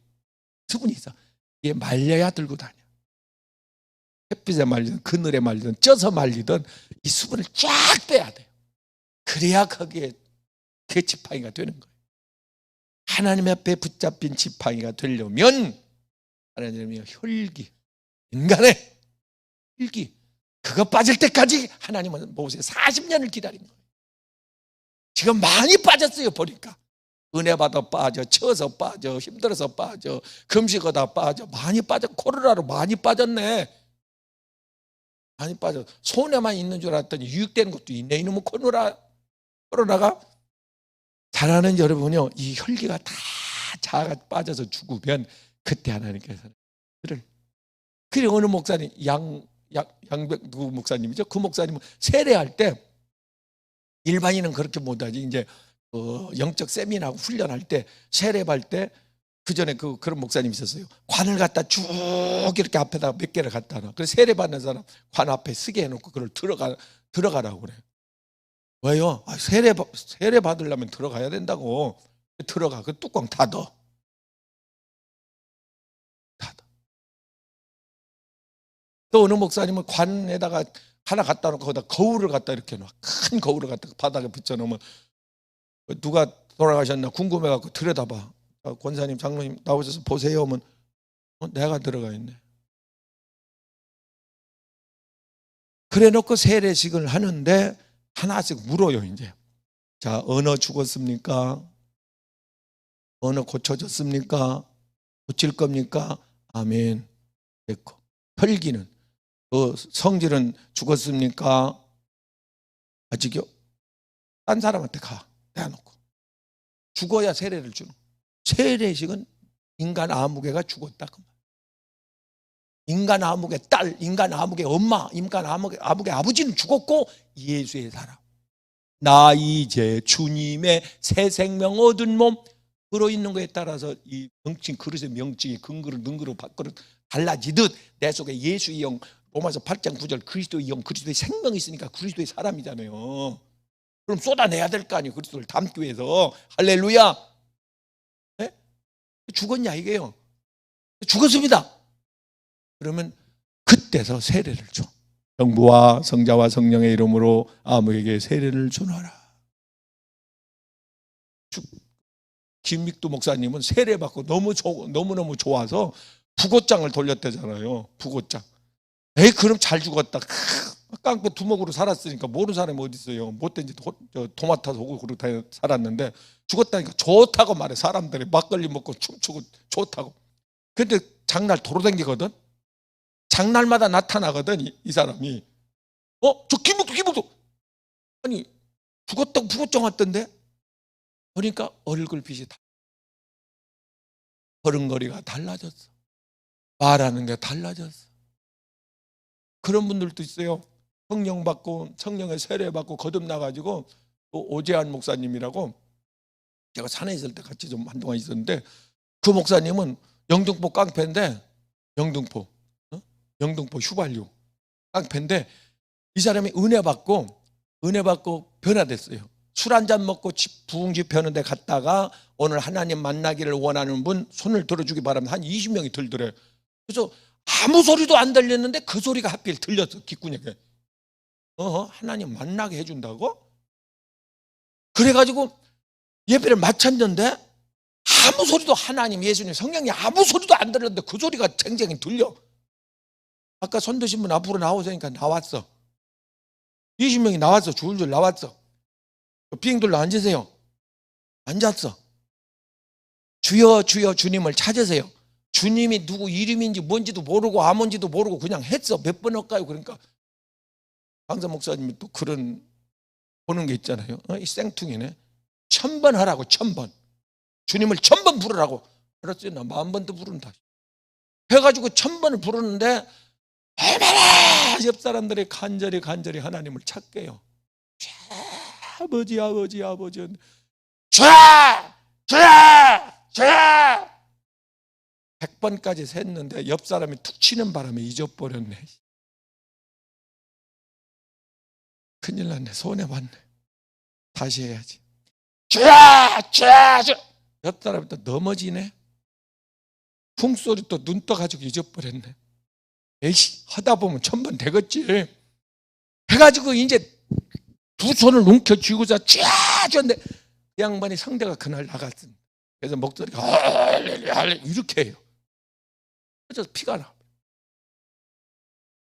수분이 있어. 이게 말려야 들고 다녀. 햇빛에 말리든 그늘에 말리든 쪄서 말리든 이 수분을 쫙 빼야 돼요. 그래야 거기에 그 지팡이가 되는 거예요. 하나님 앞에 붙잡힌 지팡이가 되려면 하나님의 혈기, 인간의 혈기, 그거 빠질 때까지 하나님은 모세 40년을 기다린 거예요. 지금 많이 빠졌어요. 보니까 은혜 받아 빠져, 쳐서 빠져, 힘들어서 빠져, 금식하다 빠져, 많이 빠져. 코로나로 많이 빠졌네. 많이 빠져. 손에만 있는 줄 알았더니 유익되는 것도 있네. 이놈의 코로나가. 잘하는 여러분요, 이 혈기가 다 자아가 빠져서 죽으면 그때 하나님께서는 그래. 어느 목사님, 양백 누구 목사님이죠? 그 목사님은 세례할 때, 일반인은 그렇게 못하지. 이제 영적 세미나하고 훈련할 때, 세례할 때, 그 전에 그런 목사님이 있었어요. 관을 갖다 쭉 이렇게 앞에다 몇 개를 갖다 놔. 그래서 세례 받는 사람 관 앞에 쓰게 해놓고 그걸 들어가라고 그래요. 왜요? 세례 받으려면 들어가야 된다고. 들어가. 그 뚜껑 닫아. 또 어느 목사님은 관에다가 하나 갖다 놓고 거기다 거울을 갖다 이렇게 놔. 큰 거울을 갖다 바닥에 붙여놓으면 누가 돌아가셨나 궁금해갖고 들여다봐. 권사님, 장로님 나오셔서 보세요 하면 내가 들어가 있네. 그래 놓고 세례식을 하는데 하나씩 물어요. 이제 자, 언어 죽었습니까? 언어 고쳐졌습니까? 고칠 겁니까? 아멘. 됐고, 혈기는 그 성질은 죽었습니까? 아직요? 딴 사람한테 가 대놓고 죽어야 세례를 주는. 세례식은 인간 아무개가 죽었다 그 말. 인간 아무개 딸, 인간 아무개 엄마, 인간 아무개 아버지는 죽었고 예수의 사람. 나 이제 주님의 새 생명 얻은 몸 들어있는 거에 따라서 이 명칭 그릇의 명칭이 근그릇 능그릇 밥그릇 달라지듯 내 속에 예수의 영, 로마서 8장 9절 그리스도의 영, 그리스도의 생명이 있으니까 그리스도의 사람이잖아요. 그럼 쏟아내야 될 거 아니에요. 그리스도를 담기 위해서. 할렐루야. 네? 죽었냐 이게요. 죽었습니다. 그러면 그때서 세례를 줘. 성부와 성자와 성령의 이름으로 아무에게 세례를 주노라. 김믹두 목사님은 세례 받고 너무너무 좋아서 부고장을 돌렸대잖아요. 부고장. 에이 그럼 잘 죽었다. 깡패 두목으로 살았으니까 모르는 사람이 어디 있어요. 못된 짓 도맡아서 오고 그러고 살았는데 죽었다니까 좋다고 말해. 사람들이 막걸리 먹고 춤추고 좋다고. 근데 장날 돌아다니거든. 장날마다 나타나거든 이 사람이. 저 김묵도 아니 죽었다고 부고장 왔던데. 그러니까 얼굴빛이 걸음걸이가 달라졌어. 말하는 게 달라졌어. 그런 분들도 있어요. 성령 받고 성령의 세례 받고 거듭나가지고 또 오재한 목사님이라고 제가 산에 있을 때 같이 좀 한동안 있었는데 그 목사님은 영등포 깡패인데 영등포 휘발유 깡패인데 이 사람이 은혜 받고 변화됐어요. 술 한잔 먹고 부흥집 펴는 데 갔다가 오늘 하나님 만나기를 원하는 분 손을 들어주기 바랍니다. 한 20명이 들더래. 그래서 아무 소리도 안 들렸는데 그 소리가 하필 들렸어. 귓구녕에. 하나님 만나게 해준다고? 그래가지고 예배를 마쳤는데 아무 소리도 하나님 예수님 성령이 아무 소리도 안 들렸는데 그 소리가 쟁쟁이 들려. 아까 손 드신 분 앞으로 나오자니까 나왔어. 20명이 나왔어. 줄줄 나왔어. 비행들로 앉으세요. 앉았어. 주여 주여 주님을 찾으세요. 주님이 누구 이름인지 뭔지도 모르고 아뭔지도 모르고 그냥 했어. 몇 번 할까요? 그러니까 강사 목사님이 또 그런 보는 게 있잖아요. 이 생뚱이네. 1000번 하라고 1000번. 주님을 1000번 부르라고. 그렇지 나 10,000번도 부른다. 해가지고 1000번을 부르는데 얼마나 옆 사람들이 간절히 하나님을 찾게요. 아버지 주야 100번까지 샜는데 옆 사람이 툭 치는 바람에 잊어버렸네. 큰일 났네. 손해봤네. 다시 해야지. 주야 옆 사람이 또 넘어지네. 풍소리 또 눈 떠가지고 잊어버렸네. 에이씨 하다 보면 1000번 되겠지. 해가지고 이제 두 손을 움켜쥐고서 쫙 그 양반이 성대가 그날 나갔습니다. 그래서 목소리가 이렇게 해요. 그래서 피가 나.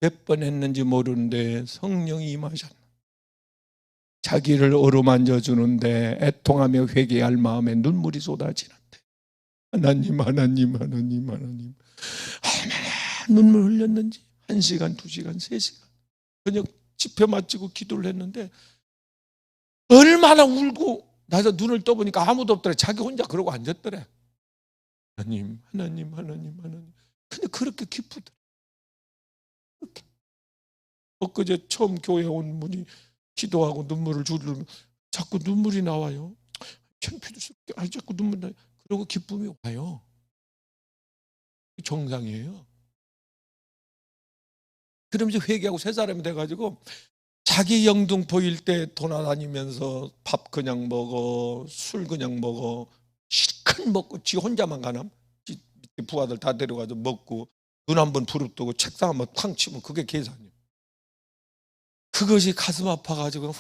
몇 번 했는지 모르는데 성령이 임하셨나. 자기를 어루만져 주는데 애통하며 회개할 마음에 눈물이 쏟아지는데 하나님 얼마나 눈물 흘렸는지 1시간, 2시간, 3시간 저녁 집회 마치고 기도를 했는데 얼마나 울고 나서 눈을 떠보니까 아무도 없더래. 자기 혼자 그러고 앉았더래. 하나님 근데 그렇게 기쁘더래. 그렇게. 엊그제 처음 교회 온 분이 기도하고 눈물을 주르면 자꾸 눈물이 나와요. 창피도 스럽게 자꾸 눈물 나요. 그러고 기쁨이 와요. 정상이에요. 그러면서 회개하고 새 사람이 돼가지고 자기 영등포 일대 돌아다니면서 밥 그냥 먹어, 술 그냥 먹어, 실컷 먹고 지 혼자만 가남. 밑에 부하들 다 데려가서 먹고 눈 한번 부릅뜨고 책상 한번 쾅 치면 그게 계산이에요. 그것이 가슴 아파가지고 막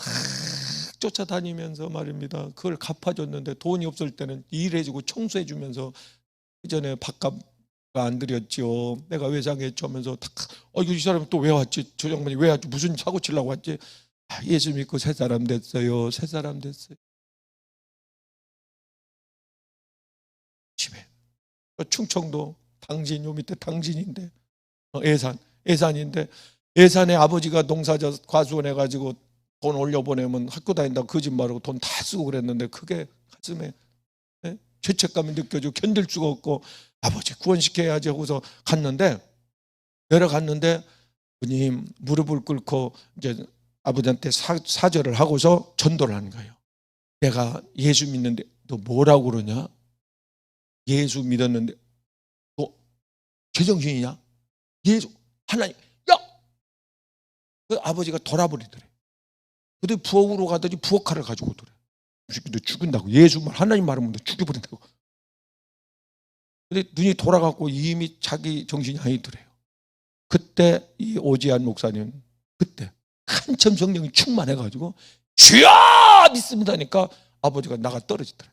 쫓아다니면서 말입니다. 그걸 갚아줬는데 돈이 없을 때는 일해주고 청소해주면서 그 전에 밥값 안 드렸죠. 내가 외상했죠 하면서 이 사람이 또 왜 왔지? 저 양반이 왜 왔지? 무슨 사고 치려고 왔지? 예수 믿고 새 사람 됐어요. 집에 충청도 당진 요 밑에 당진인데 예산인데 예산에 아버지가 농사져 과수원 해가지고 돈 올려보내면 학교 다닌다고 거짓말하고 돈 다 쓰고 그랬는데 그게 가슴에 죄책감이 느껴지고 견딜 수가 없고 아버지 구원시켜야지 하고서 내려갔는데 부님 무릎을 꿇고 이제 아버지한테 사절을 하고서 전도를 하는 거예요. 내가 예수 믿는데 너 뭐라고 그러냐? 예수 믿었는데 너 제정신이냐? 예수 하나님 야! 그 아버지가 돌아버리더래. 근데 부엌으로 가더니 부엌칼을 가지고 오더래. 너 죽인다고. 예수 말 하나님 말하면 너 죽여버린다고. 근데 눈이 돌아가고 이미 자기 정신이 아니더래요. 그때 이 오지환 목사님 그때 한참 성령이 충만해가지고 주여 믿습니다니까 아버지가 나가 떨어지더래.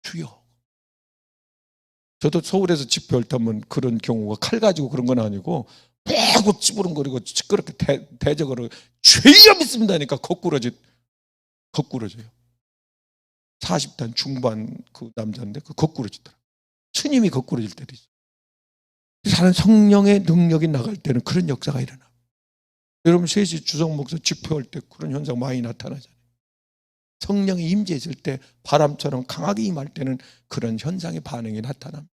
주여. 저도 서울에서 집회할 때면 그런 경우가 칼 가지고 그런 건 아니고 막 찌부름거리고 시끄럽게 대적으로 주여 믿습니다니까 거꾸러져요. 40단 중반 그 남자인데 그 거꾸러지더라. 스님이 거꾸러질 때도 있어요. 사는 성령의 능력이 나갈 때는 그런 역사가 일어나. 여러분 셋이 주석 목사 집회할 때 그런 현상 많이 나타나잖아요. 성령이 임재했을 때 바람처럼 강하게 임할 때는 그런 현상의 반응이 나타납니다.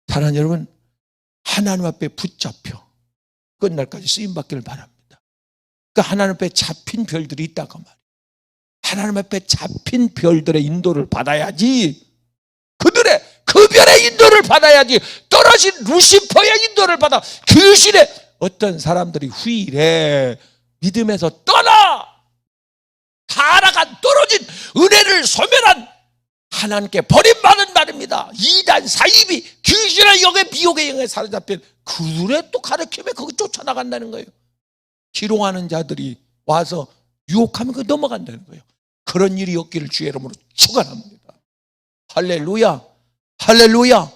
사랑하는 여러분, 하나님 앞에 붙잡혀 끝날까지 쓰임받기를 바랍니다. 그러니까 하나님 앞에 잡힌 별들이 있다고 말이에요. 하나님 앞에 잡힌 별들의 인도를 받아야지, 그 별의 인도를 받아야지, 떨어진 루시퍼의 인도를 받아. 귀신의 어떤 사람들이 후일에 믿음에서 떠나 타락한 떨어진 은혜를 소멸한 하나님께 버림받은 말입니다. 이단 사입이 귀신의 영에 미혹의 영에 사로잡힌 그들의 또 가르침에 그거 쫓아나간다는 거예요. 기롱하는 자들이 와서 유혹하면 그 넘어간다는 거예요. 그런 일이 없기를 주의 이름으로 축원합니다. 할렐루야, 할렐루야.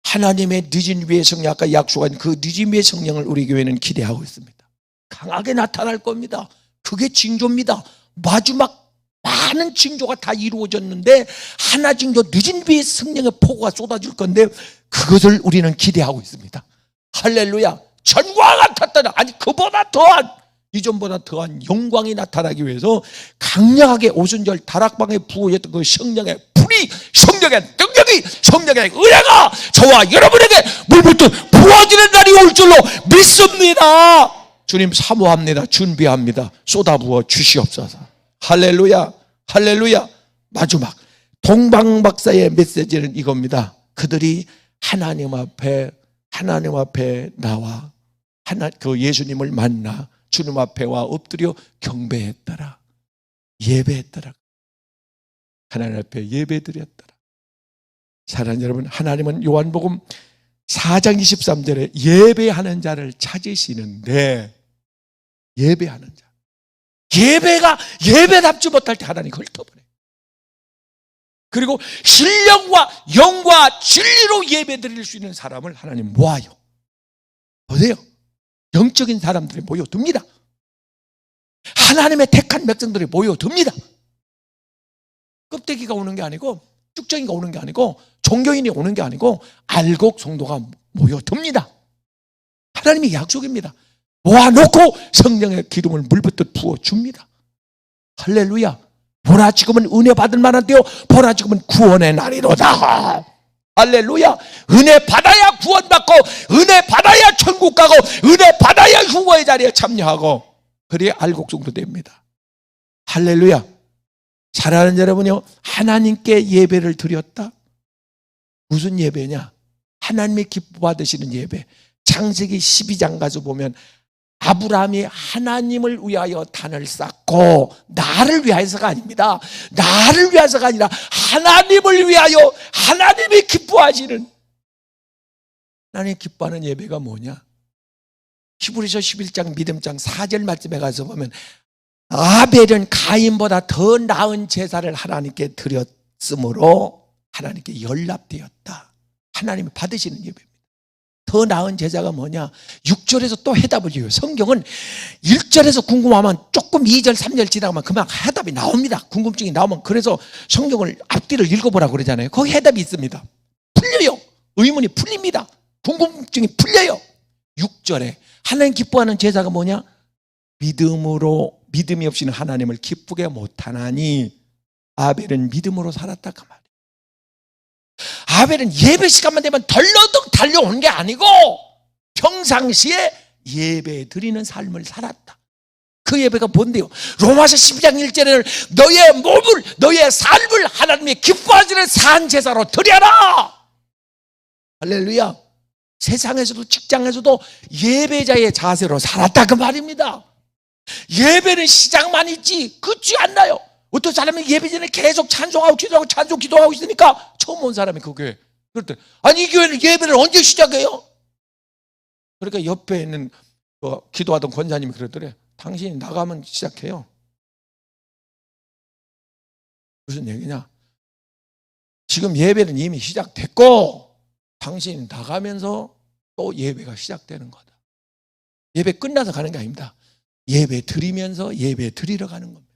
하나님의 늦은 위의 성령, 아까 약속한 그 늦은 위의 성령을 우리 교회는 기대하고 있습니다. 강하게 나타날 겁니다. 그게 징조입니다. 마지막 많은 징조가 다 이루어졌는데 하나 징조, 늦은 비의 성령의 폭우가 쏟아질 건데 그것을 우리는 기대하고 있습니다. 할렐루야. 전과 같았다는, 아니 그보다 더한, 이전보다 더한 영광이 나타나기 위해서 강력하게 오순절 다락방에 부어졌던 그 성령의 불이, 성령의 능력이, 성령의 은혜가 저와 여러분에게 물붓듯 부어지는 날이 올 줄로 믿습니다. 주님 사모합니다. 준비합니다. 쏟아부어 주시옵소서. 할렐루야, 할렐루야. 마지막 동방박사의 메시지는 이겁니다. 그들이 하나님 앞에 나와 그 예수님을 만나 주님 앞에 와 엎드려 경배했더라, 예배했더라. 하나님 앞에 예배드렸더라. 사랑하는 여러분, 하나님은 요한복음 4장 23절에 예배하는 자를 찾으시는데, 예배하는 자, 예배가 예배답지 못할 때 하나님 헐떡버려요. 그리고 신령과 영과 진리로 예배드릴 수 있는 사람을 하나님 모아요. 보세요. 영적인 사람들이 모여듭니다. 하나님의 택한 백성들이 모여듭니다. 껍데기가 오는 게 아니고, 쭉정이가 오는 게 아니고, 종교인이 오는 게 아니고, 알곡 성도가 모여듭니다. 하나님의 약속입니다. 모아놓고 성령의 기름을 물붓듯 부어줍니다. 할렐루야. 보라 지금은 은혜 받을 만한 때요, 보라 지금은 구원의 날이로다. 할렐루야. 은혜 받아야 구원받고, 은혜 받아야 천국 가고, 은혜 받아야 후보의 자리에 참여하고, 그래야 알곡성도 됩니다. 할렐루야. 사랑하는 여러분요, 하나님께 예배를 드렸다. 무슨 예배냐? 하나님이 기뻐 받으시는 예배. 창세기 12장 가서 보면 아브라함이 하나님을 위하여 단을 쌓고, 나를 위해서가 아닙니다. 나를 위해서가 아니라 하나님을 위하여, 하나님이 기뻐하시는, 하나님이 기뻐하는 예배가 뭐냐? 히브리서 11장 믿음장 4절 말씀에 가서 보면 아벨은 가인보다 더 나은 제사를 하나님께 드렸으므로 하나님께 연락되었다. 하나님이 받으시는 예배입니다. 더 나은 제사가 뭐냐? 6절에서 또 해답을 줘요. 성경은 1절에서 궁금하면 조금 2절 3절 지나가면 그만 해답이 나옵니다. 궁금증이 나오면. 그래서 성경을 앞뒤를 읽어보라고 그러잖아요. 거기 해답이 있습니다. 풀려요. 의문이 풀립니다. 궁금증이 풀려요. 6절에 하나님 기뻐하는 제사가 뭐냐? 믿음이 없이는 하나님을 기쁘게 못하나니 아벨은 믿음으로 살았다 그 말이에요. 아벨은 예배 시간만 되면 덜러덩 달려오는 게 아니고 평상시에 예배 드리는 삶을 살았다. 그 예배가 뭔데요? 로마서 12장 1절에는 너의 몸을, 너의 삶을 하나님이 기뻐하시는 산 제사로 드려라. 할렐루야. 세상에서도 직장에서도 예배자의 자세로 살았다 그 말입니다. 예배는 시작만 있지 그렇지 않나요? 어떤 사람이 예배 전에 계속 찬송하고 기도하고 기도하고 있으니까 처음 온 사람이 그 교회 그럴 때 아니 이 교회는 예배를 언제 시작해요? 그러니까 옆에 있는 기도하던 권사님이 그러더래. 당신이 나가면 시작해요. 무슨 얘기냐? 지금 예배는 이미 시작됐고 당신이 나가면서 또 예배가 시작되는 거다. 예배 끝나서 가는 게 아닙니다. 예배 드리면서 예배 드리러 가는 겁니다.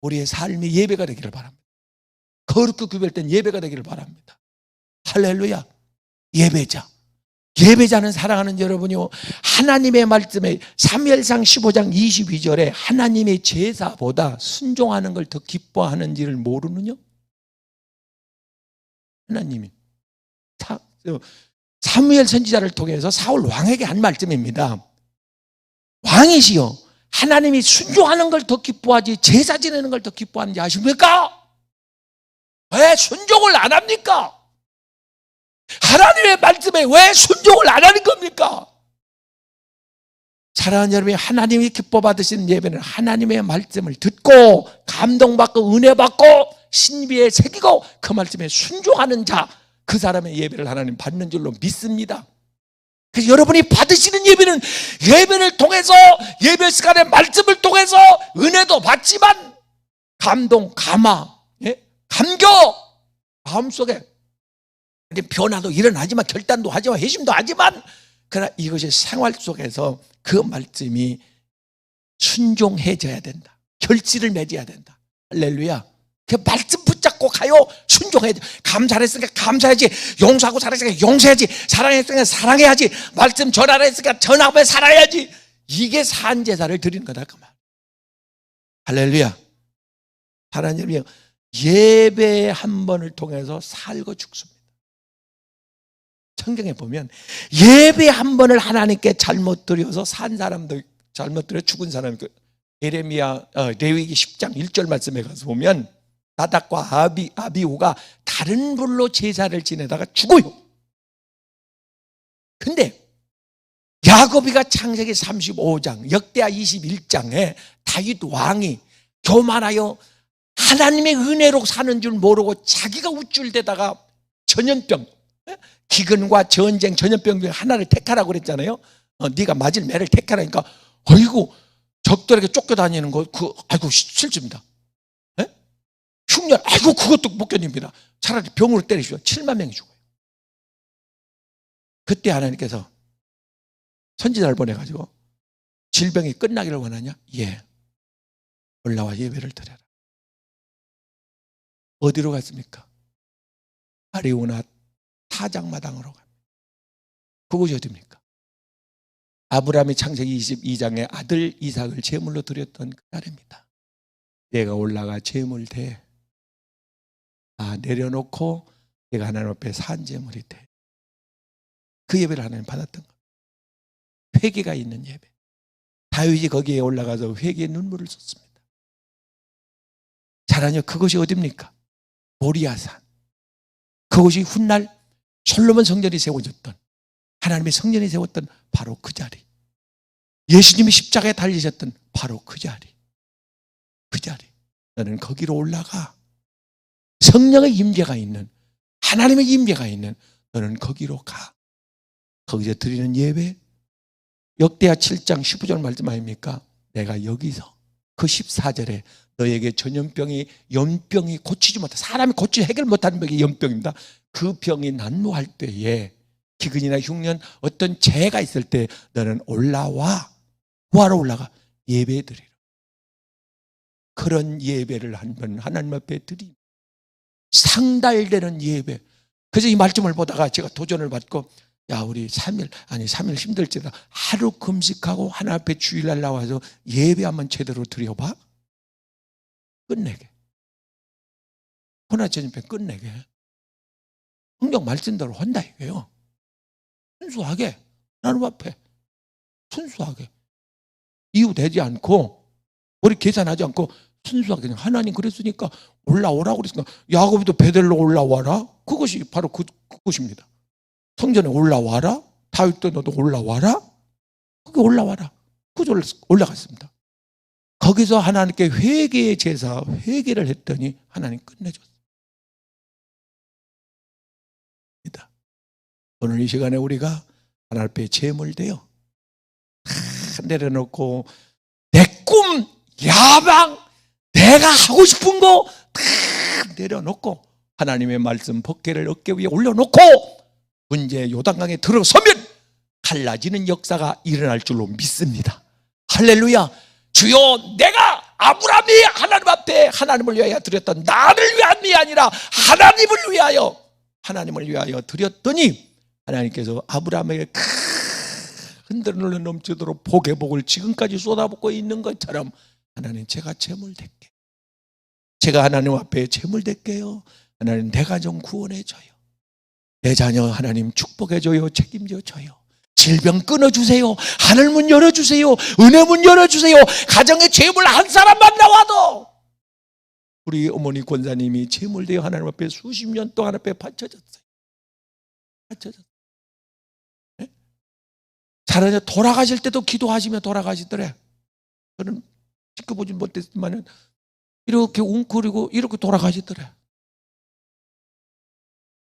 우리의 삶이 예배가 되기를 바랍니다. 거룩히 구별된 예배가 되기를 바랍니다. 할렐루야. 예배자는 사랑하는 여러분이요, 하나님의 말씀에 사무엘상 15장 22절에 하나님의 제사보다 순종하는 걸 더 기뻐하는지를 모르느냐? 하나님이 사무엘 선지자를 통해서 사울 왕에게 한 말씀입니다. 왕이시여 하나님이 순종하는 걸 더 기뻐하지 제사 지내는 걸 더 기뻐하는지 아십니까? 왜 순종을 안 합니까? 하나님의 말씀에 왜 순종을 안 하는 겁니까? 사랑하는 여러분이 하나님이 기뻐 받으시는 예배는 하나님의 말씀을 듣고 감동받고 은혜받고 신비에 새기고 그 말씀에 순종하는 자, 그 사람의 예배를 하나님 받는 줄로 믿습니다. 그래서 여러분이 받으시는 예배는 예배를 통해서 예배 시간에 말씀을 통해서 은혜도 받지만 감동, 감화, 감격 마음속에 변화도 일어나지만 결단도 하지만 회심도 하지만 그러나 이것이 생활 속에서 그 말씀이 순종해져야 된다. 결실을 맺어야 된다. 할렐루야. 그 말씀 붙잡고 가요. 순종해야지. 감사했으니까 감사해야지. 용서하고 살았으니까 용서해야지. 사랑했으니까 사랑해야지. 말씀 전하라 했으니까 전하며 살아야지. 이게 산제사를 드리는 거다 그 말. 할렐루야. 하나님이 예배 한 번을 통해서 살고 죽습니다. 성경에 보면 예배 한 번을 하나님께 잘못 드려서 산 사람도 잘못 드려 죽은 사람이 예레미야 레위기 10장 1절 말씀에 가서 보면 나답과 아비후가 다른 불로 제사를 지내다가 죽어요. 근데 야곱이가 창세기 35장 역대하 21장에 다윗 왕이 교만하여 하나님의 은혜로 사는 줄 모르고 자기가 우쭐대다가 전염병, 기근과 전쟁, 전염병 중에 하나를 택하라고 그랬잖아요. 네가 맞을 매를 택하라니까 아이고 적들에게 쫓겨다니는 거 아이고 싫습니다. 흉년 아이고 그것도 못 견딥니다. 차라리 병으로 때리시오. 7만 명이 죽어요. 그때 하나님께서 선지자를 보내가지고 질병이 끝나기를 원하냐? 예. 올라와 예배를 드려라. 어디로 갔습니까? 아리우나 타작마당으로 갑니다. 그곳이 어디입니까? 아브라함이 창세기 22장에 아들 이삭을 제물로 드렸던 그 날입니다. 내가 올라가 제물 대 내려놓고 내가 하나님 앞에 산 제물이 돼. 그 예배를 하나님 받았던 것. 회개가 있는 예배. 다윗이 거기에 올라가서 회개의 눈물을 쏟습니다. 잘하냐? 그것이 어디입니까? 모리아산. 그것이 훗날 솔로몬 성전이 세워졌던, 하나님의 성전이 세웠던 바로 그 자리. 예수님이 십자가에 달리셨던 바로 그 자리. 그 자리. 너는 거기로 올라가. 성령의 임재가 있는, 하나님의 임재가 있는 너는 거기로 가. 거기서 드리는 예배, 역대하 7장 15절 말씀 아닙니까? 내가 여기서 그 14절에 너에게 전염병이, 연병이 고치지 못한, 사람이 고치 해결 못하는 병이 연병입니다. 그 병이 난무할 때에 기근이나 흉년, 어떤 재해가 있을 때 너는 올라와. 뭐하러 올라가? 예배 드리라. 그런 예배를 한 번 하나님 앞에 드리. 상달되는 예배. 그래서 이 말씀을 보다가 제가 도전을 받고, 야, 우리 3일 힘들지라 하루 금식하고 하나 앞에 주일날 나와서 예배 한번 제대로 드려봐. 끝내게. 혼화전입회 끝내게. 성경 말씀대로 한다 이거예요. 순수하게, 하나님 앞에 순수하게, 이유 되지 않고 우리 계산하지 않고 순수하게, 그냥 하나님 그랬으니까 올라오라고 그랬으니까 야곱이도 베델로 올라와라. 그것이 바로 그것입니다. 성전에 올라와라. 다윗도 너도 올라와라. 거기 올라와라. 그저 올라갔습니다. 거기서 하나님께 회개의 제사, 회개를 했더니 하나님 끝내줬습니다. 오늘 이 시간에 우리가 하나님 앞에 제물되어 다 내려놓고 내 꿈, 야망, 내가 하고 싶은 거 다 내려놓고 하나님의 말씀 법궤를 어깨 위에 올려놓고 문제 요단강에 들어서면 갈라지는 역사가 일어날 줄로 믿습니다. 할렐루야. 주여, 내가 아브라함이 하나님 앞에 하나님을 위하여 드렸던, 나를 위함이 아니라 하나님을 위하여 드렸더니 하나님께서 아브라함에게 흔들어 넘치도록 복의 복을 지금까지 쏟아붓고 있는 것처럼, 하나님 제가 제물될게, 제가 하나님 앞에 제물될게요. 하나님 내 가정 구원해줘요. 내 자녀 하나님 축복해줘요. 책임져줘요. 질병 끊어주세요. 하늘문 열어주세요. 은혜문 열어주세요. 가정에 제물 한 사람만 나와도, 우리 어머니 권사님이 제물되어 하나님 앞에 수십 년 동안 앞에 바쳐졌어요. 네? 사랑해, 돌아가실 때도 기도하시며 돌아가시더래. 저는 지켜보진 못했지만 이렇게 웅크리고 이렇게 돌아가시더래.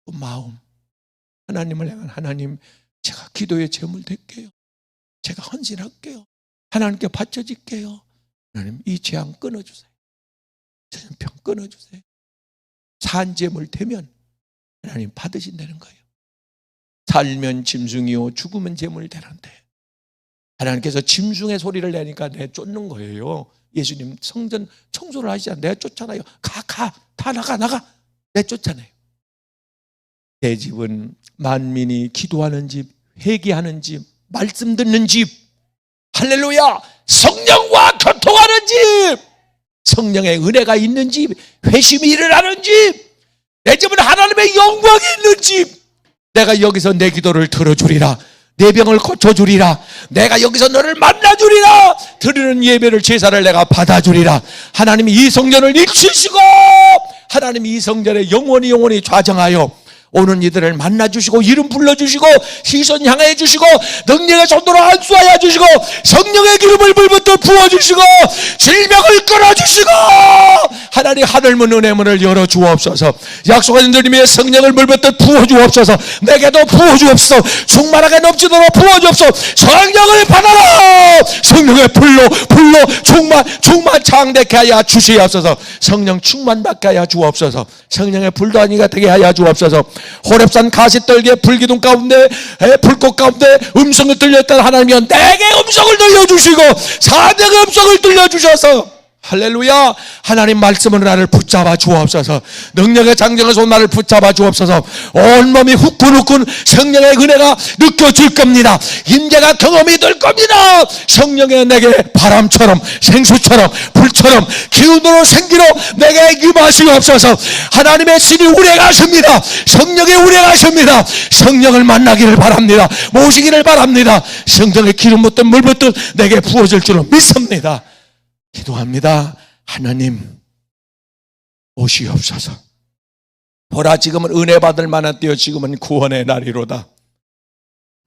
그 마음, 하나님을 향한, 하나님 제가 기도의 제물 될게요. 제가 헌신할게요. 하나님께 바쳐질게요. 하나님 이 재앙 끊어주세요. 전염병 끊어주세요. 산재물 되면 하나님 받으신다는 거예요. 살면 짐승이요 죽으면 재물 되는데, 하나님께서 짐승의 소리를 내니까 내쫓는 거예요. 예수님 성전 청소를 하시지 않아요. 내쫓잖아요. 다 나가 내쫓잖아요. 내 집은 만민이 기도하는 집, 회개하는 집, 말씀 듣는 집, 할렐루야, 성령과 교통하는 집, 성령의 은혜가 있는 집, 회심이 일어나는 집, 내 집은 하나님의 영광이 있는 집. 내가 여기서 내 기도를 들어주리라. 내 병을 고쳐주리라. 내가 여기서 너를 만나주리라. 드리는 예배를, 제사를 내가 받아주리라. 하나님이 이 성전을 익히시고 하나님이 이 성전에 영원히 좌정하여 오는 이들을 만나주시고 이름 불러주시고 시선 향해 주시고 능력의 손으로 안수하여 주시고 성령의 기름을 불부터 부어주시고 질병을 끊어주시고 하나님 하늘문 은혜문을 열어주옵소서. 약속하신 주님의 성령을 물부터 부어주옵소서. 내게도 부어주옵소서. 충만하게 넘치도록 부어주옵소서. 성령을 받아라. 성령의 불로 충만 창대케 하여 주시옵소서. 성령 충만받게 하여 주옵소서. 성령의 불도 아니가 되게 하여 주옵소서. 호렙산 가시떨기에 불기둥 가운데 불꽃 가운데 음성을 들렸던 하나님이여, 내게 음성을 들려주시고 사명의 음성을 들려주셔서 할렐루야. 하나님 말씀으로 나를 붙잡아 주옵소서. 능력의 장정에서 나를 붙잡아 주옵소서. 온몸이 후끈후끈 성령의 은혜가 느껴질 겁니다. 임재가 경험이 될 겁니다. 성령의 내게 바람처럼 생수처럼 불처럼 기운으로 생기로 내게 임하시옵소서. 하나님의 신이 운행하십니다. 성령의 운행하십니다. 성령을 만나기를 바랍니다. 모시기를 바랍니다. 성령의 기름 붓듯 물 붓듯 내게 부어질 줄로 믿습니다. 기도합니다. 하나님 오시옵소서. 보라, 지금은 은혜 받을 만한 때요, 지금은 구원의 날이로다.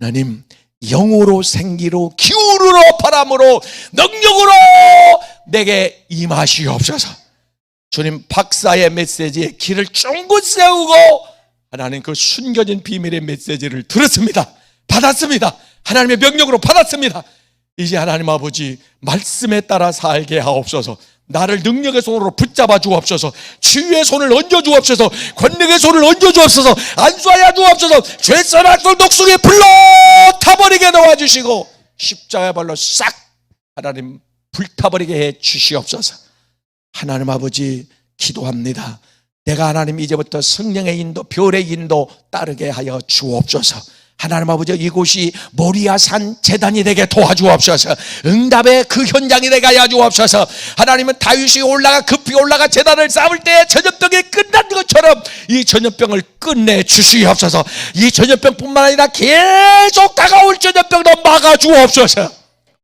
하나님 영으로 생기로 기운으로 바람으로 능력으로 내게 임하시옵소서. 주님 박사의 메시지에 길을 쫑긋 세우고 하나님 그 숨겨진 비밀의 메시지를 들었습니다. 받았습니다. 하나님의 명령으로 받았습니다. 이제 하나님 아버지 말씀에 따라 살게 하옵소서. 나를 능력의 손으로 붙잡아 주옵소서. 치유의 손을 얹어 주옵소서. 권능의 손을 얹어 주옵소서. 안수하여 주옵소서. 죄선 악돌 독수리에 불러 타버리게 도와주시고 십자가의 발로 싹 하나님 불타버리게 해 주시옵소서. 하나님 아버지 기도합니다. 내가 하나님 이제부터 성령의 인도, 별의 인도 따르게 하여 주옵소서. 하나님 아버지, 이곳이 모리아산 제단이 되게 도와주옵소서. 응답의 그 현장이 되게 하여 주옵소서. 하나님은 다윗이 급히 올라가 제단을 쌓을 때 전염병이 끝난 것처럼 이 전염병을 끝내 주시옵소서. 이 전염병뿐만 아니라 계속 다가올 전염병도 막아 주옵소서.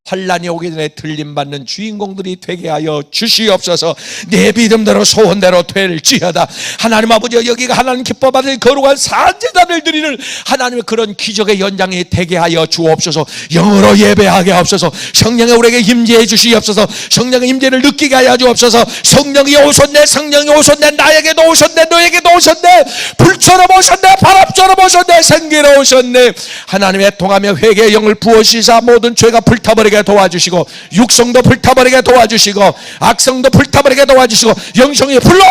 환란이 오기 전에 들림받는 주인공들이 되게 하여 주시옵소서. 내 믿음대로 소원대로 될지어다. 하나님 아버지, 여기가 하나님 기뻐받을 거룩한 산제단을 드리는 하나님의 그런 기적의 연장이 되게 하여 주옵소서. 영으로 예배하게 하옵소서. 성령이 우리에게 임재해 주시옵소서. 성령의 임재를 느끼게 하여 주옵소서. 성령이 오셨네, 성령이 오셨네, 나에게도 오셨네, 너에게도 오셨네, 불처럼 오셨네, 바람처럼 오셨네, 생기로 오셨네. 하나님의 통하며 회개의 영을 부어시사 모든 죄가 불타버리게 도와주시고, 육성도 불타버리게 도와주시고, 악성도 불타버리게 도와주시고, 영성이 불러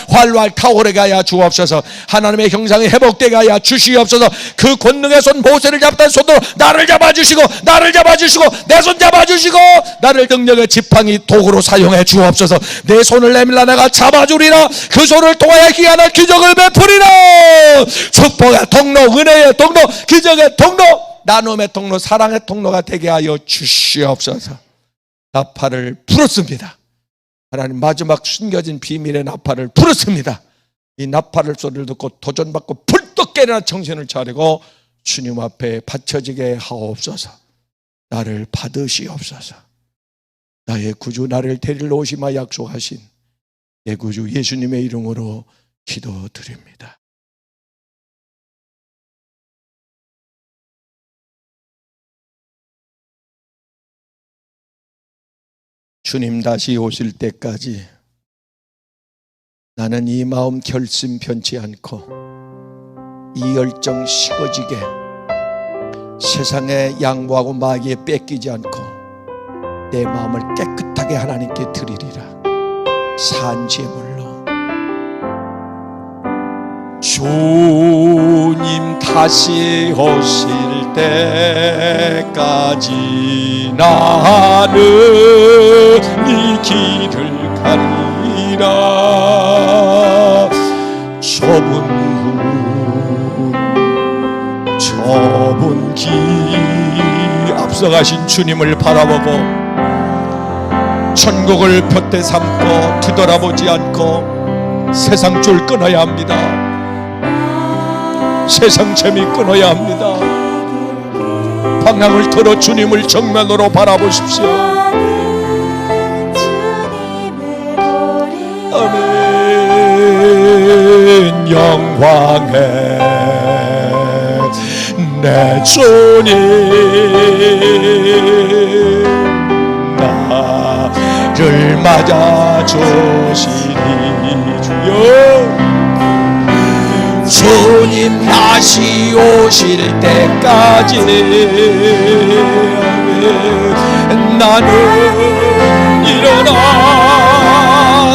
활활 타오르게 하여 주옵소서. 하나님의 형상이 회복되게 하여 주시옵소서. 그 권능의 손, 모세를 잡던 손으로 나를 잡아주시고, 내 손 잡아주시고, 나를 능력의 지팡이 도구로 사용해 주옵소서. 내 손을 내밀라 내가 잡아주리라. 그 손을 통하여 기한한 기적을 베푸리라. 축복의 통로, 은혜의 통로, 기적의 통로, 나눔의 통로, 사랑의 통로가 되게 하여 주시옵소서. 나팔을 불었습니다. 하나님, 마지막 숨겨진 비밀의 나팔을 불었습니다. 이 나팔을 소리를 듣고 도전받고 불떡 깨어나 정신을 차리고 주님 앞에 바쳐지게 하옵소서. 나를 받으시옵소서. 나의 구주, 나를 데리러 오시마 약속하신 내 구주 예수님의 이름으로 기도드립니다. 주님 다시 오실 때까지 나는 이 마음 결심 변치 않고 이 열정 식어지게 세상에 양보하고 마귀에 뺏기지 않고 내 마음을 깨끗하게 하나님께 드리리라. 산제물로 주님 다시 오실 때까지 나는 이 길을 가리라. 좁은 길 앞서가신 주님을 바라보고 천국을 푯대 삼고 뒤돌아보지 않고 세상 줄 끊어야 합니다. 세상 재미 끊어야 합니다. 방향을 틀어 주님을 정면으로 바라보십시오. 아멘. 영광의 내 주님, 나를 맞아 주시니 주여. 주님 다시 오실 때까지 나는 일어나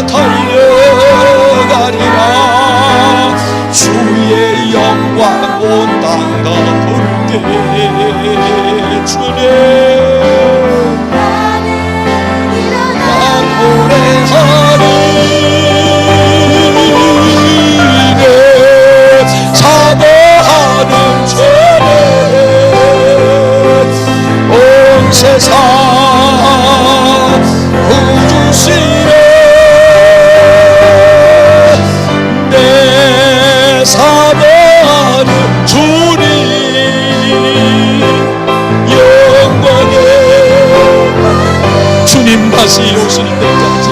달려가리라. 주의 영광 온 땅 덮을게. 주님 난 노래하리. 사모하는 죄는 온 세상 구주시네. 내 사모하는 주님 영광에 주님 다시 오실 때까지,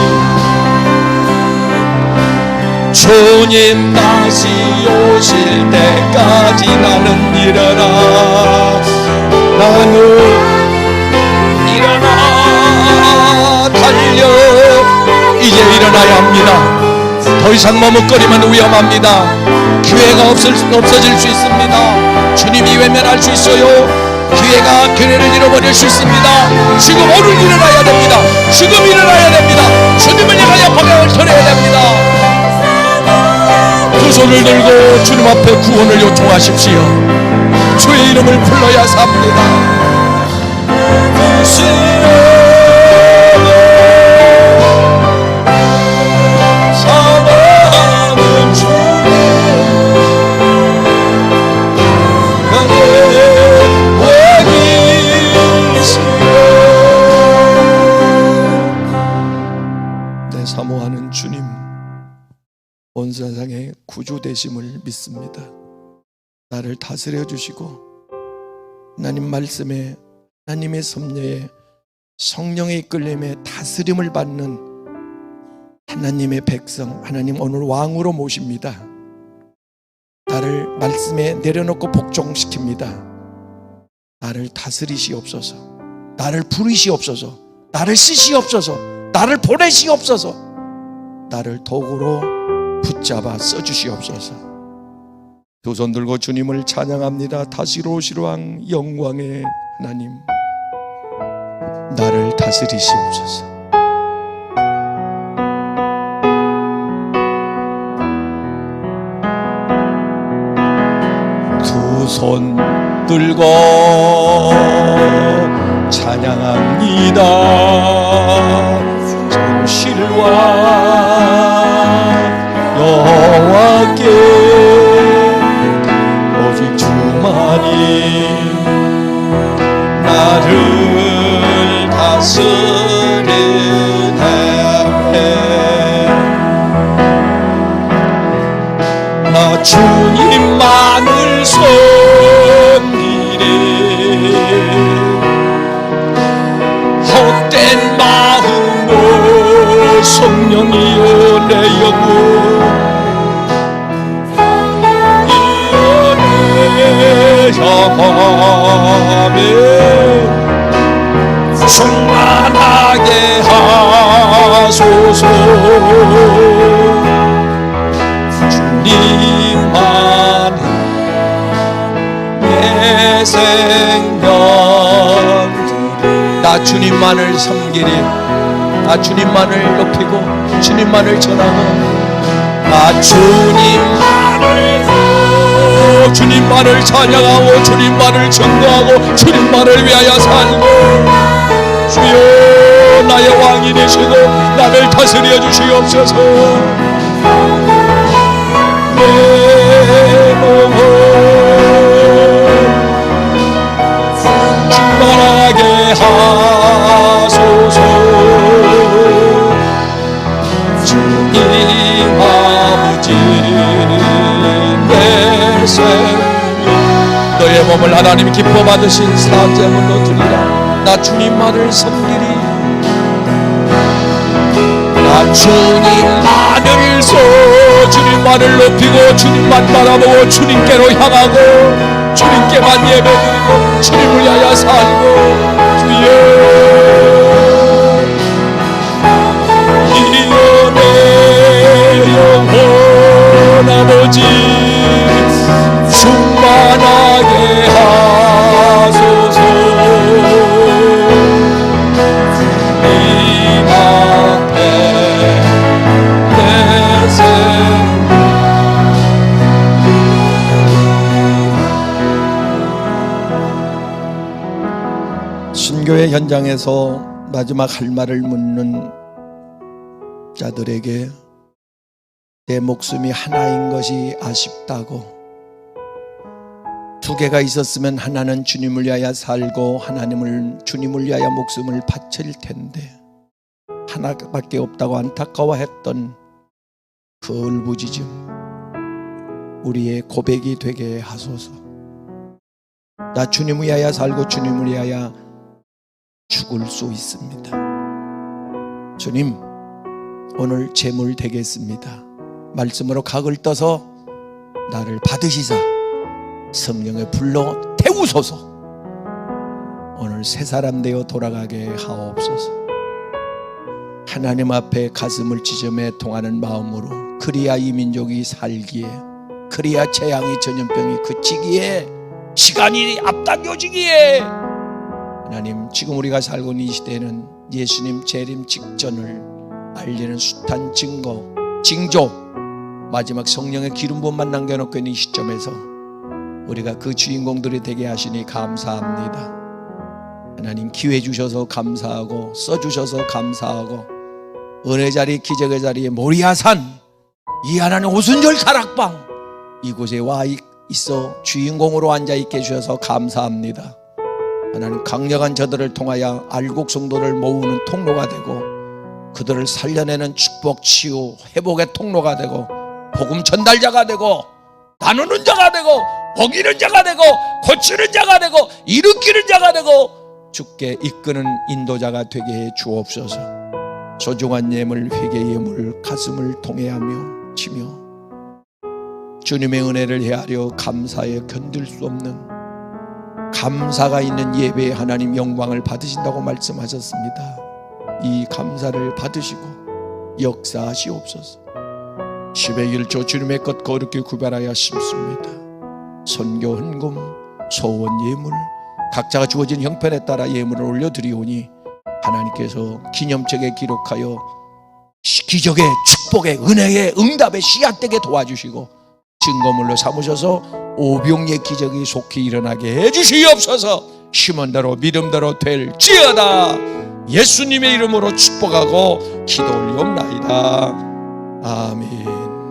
주님 다시 오실 때까지 나는 일어나 달려. 이제 일어나야 합니다. 더 이상 머뭇거리면 위험합니다. 기회가 없어질 수 있습니다. 주님이 외면할 수 있어요. 기회가 기회를 잃어버릴 수 있습니다. 지금 오늘 일어나야 됩니다. 지금 일어나야 됩니다. 주님을 향하여 방향을 틀어야 됩니다. 두 손을 들고 주님 앞에 구원을 요청하십시오. 주의 이름을 불러야 삽니다. 주의 온 세상의 구주 되심을 믿습니다. 나를 다스려 주시고 하나님 말씀에, 하나님의 섭리에, 성령의 이끌림에 다스림을 받는 하나님의 백성, 하나님 오늘 왕으로 모십니다. 나를 말씀에 내려놓고 복종시킵니다. 나를 다스리시옵소서, 나를 부르시옵소서, 나를 쓰시옵소서, 나를 보내시옵소서, 나를 도구로 붙잡아 써주시옵소서. 두 손 들고 주님을 찬양합니다. 다시러 오실 왕, 영광의 하나님, 나를 다스리시옵소서. 두 손 들고 찬양합니다. 오실 왕 여호와께 오직 주만이 나를 다스리네. 나 주님만을 섬기리. 헛된 마음으로 성령이여 내 영혼 향하며 충만하게 하소서. 주님만이 내 생명. 나 주님만을 섬기리. 나 주님만을 높이고 주님만을 전하고 나 주님만을 찬양하고 주님만을 전도하고 주님만을 위하여 살고 주여 나의 왕이 되시고 나를 다스려 주시옵소서. 내 몸을 충만하게 하소서. 주님 아버지 내 생명 너의 몸을 하나님이 기뻐 받으신 사제물로 드리라. 나 주님만을 섬기리. 나 주님만을 주님만을 높이고 주님만 바라보고 주님께로 향하고 주님께만 예배드리고 주님을 위하여 살고 주여 이여 내 영혼 아버지 충만하게 하소서. 이 앞에 내 생명 신교회 현장에서 마지막 할 말을 묻는 자들에게 내 목숨이 하나인 것이 아쉽다고, 두 개가 있었으면 하나는 주님을 위하여 살고 주님을 위하여 목숨을 바칠 텐데 하나밖에 없다고 안타까워했던 그 울부짖음 우리의 고백이 되게 하소서. 나 주님을 위하여 살고 주님을 위하여 죽을 수 있습니다. 주님, 오늘 제물 되겠습니다. 말씀으로 각을 떠서 나를 받으시사 성령의 불로 태우소서. 오늘 새 사람 되어 돌아가게 하옵소서. 하나님 앞에 가슴을 지점에 통하는 마음으로 그리야 이 민족이 살기에, 그리야 재앙이 전염병이 그치기에, 시간이 앞당겨지기에, 하나님 지금 우리가 살고 있는 이 시대에는 예수님 재림 직전을 알리는 숱한 증거, 징조, 마지막 성령의 기름 부음만 남겨놓고 있는 이 시점에서 우리가 그 주인공들이 되게 하시니 감사합니다. 하나님 기회 주셔서 감사하고 써주셔서 감사하고 은혜 자리 기적의 자리에 모리아산 이 하나님 오순절 다락방 이곳에 와 있어 주인공으로 앉아있게 해주셔서 감사합니다. 하나님 강력한 저들을 통하여 알곡 성도를 모으는 통로가 되고 그들을 살려내는 축복 치유 회복의 통로가 되고 복음 전달자가 되고 나누는 자가 되고 먹이는 자가 되고 고치는 자가 되고 일으키는 자가 되고 주께 이끄는 인도자가 되게 해 주옵소서. 소중한 예물 회개의 예물 가슴을 통회하며 치며 주님의 은혜를 헤아려 감사에 견딜 수 없는 감사가 있는 예배에 하나님 영광을 받으신다고 말씀하셨습니다. 이 감사를 받으시고 역사하시옵소서. 10의 1조 주님의 것 거룩히 구별하여 심습니다. 선교 헌금 소원 예물 각자가 주어진 형편에 따라 예물을 올려드리오니 하나님께서 기념책에 기록하여 기적의 축복의 은혜의 응답의 씨앗되게 도와주시고 증거물로 삼으셔서 오병의 기적이 속히 일어나게 해주시옵소서. 심은 대로 믿음대로 될지어다. 예수님의 이름으로 축복하고 기도 올리옵나이다. 아멘.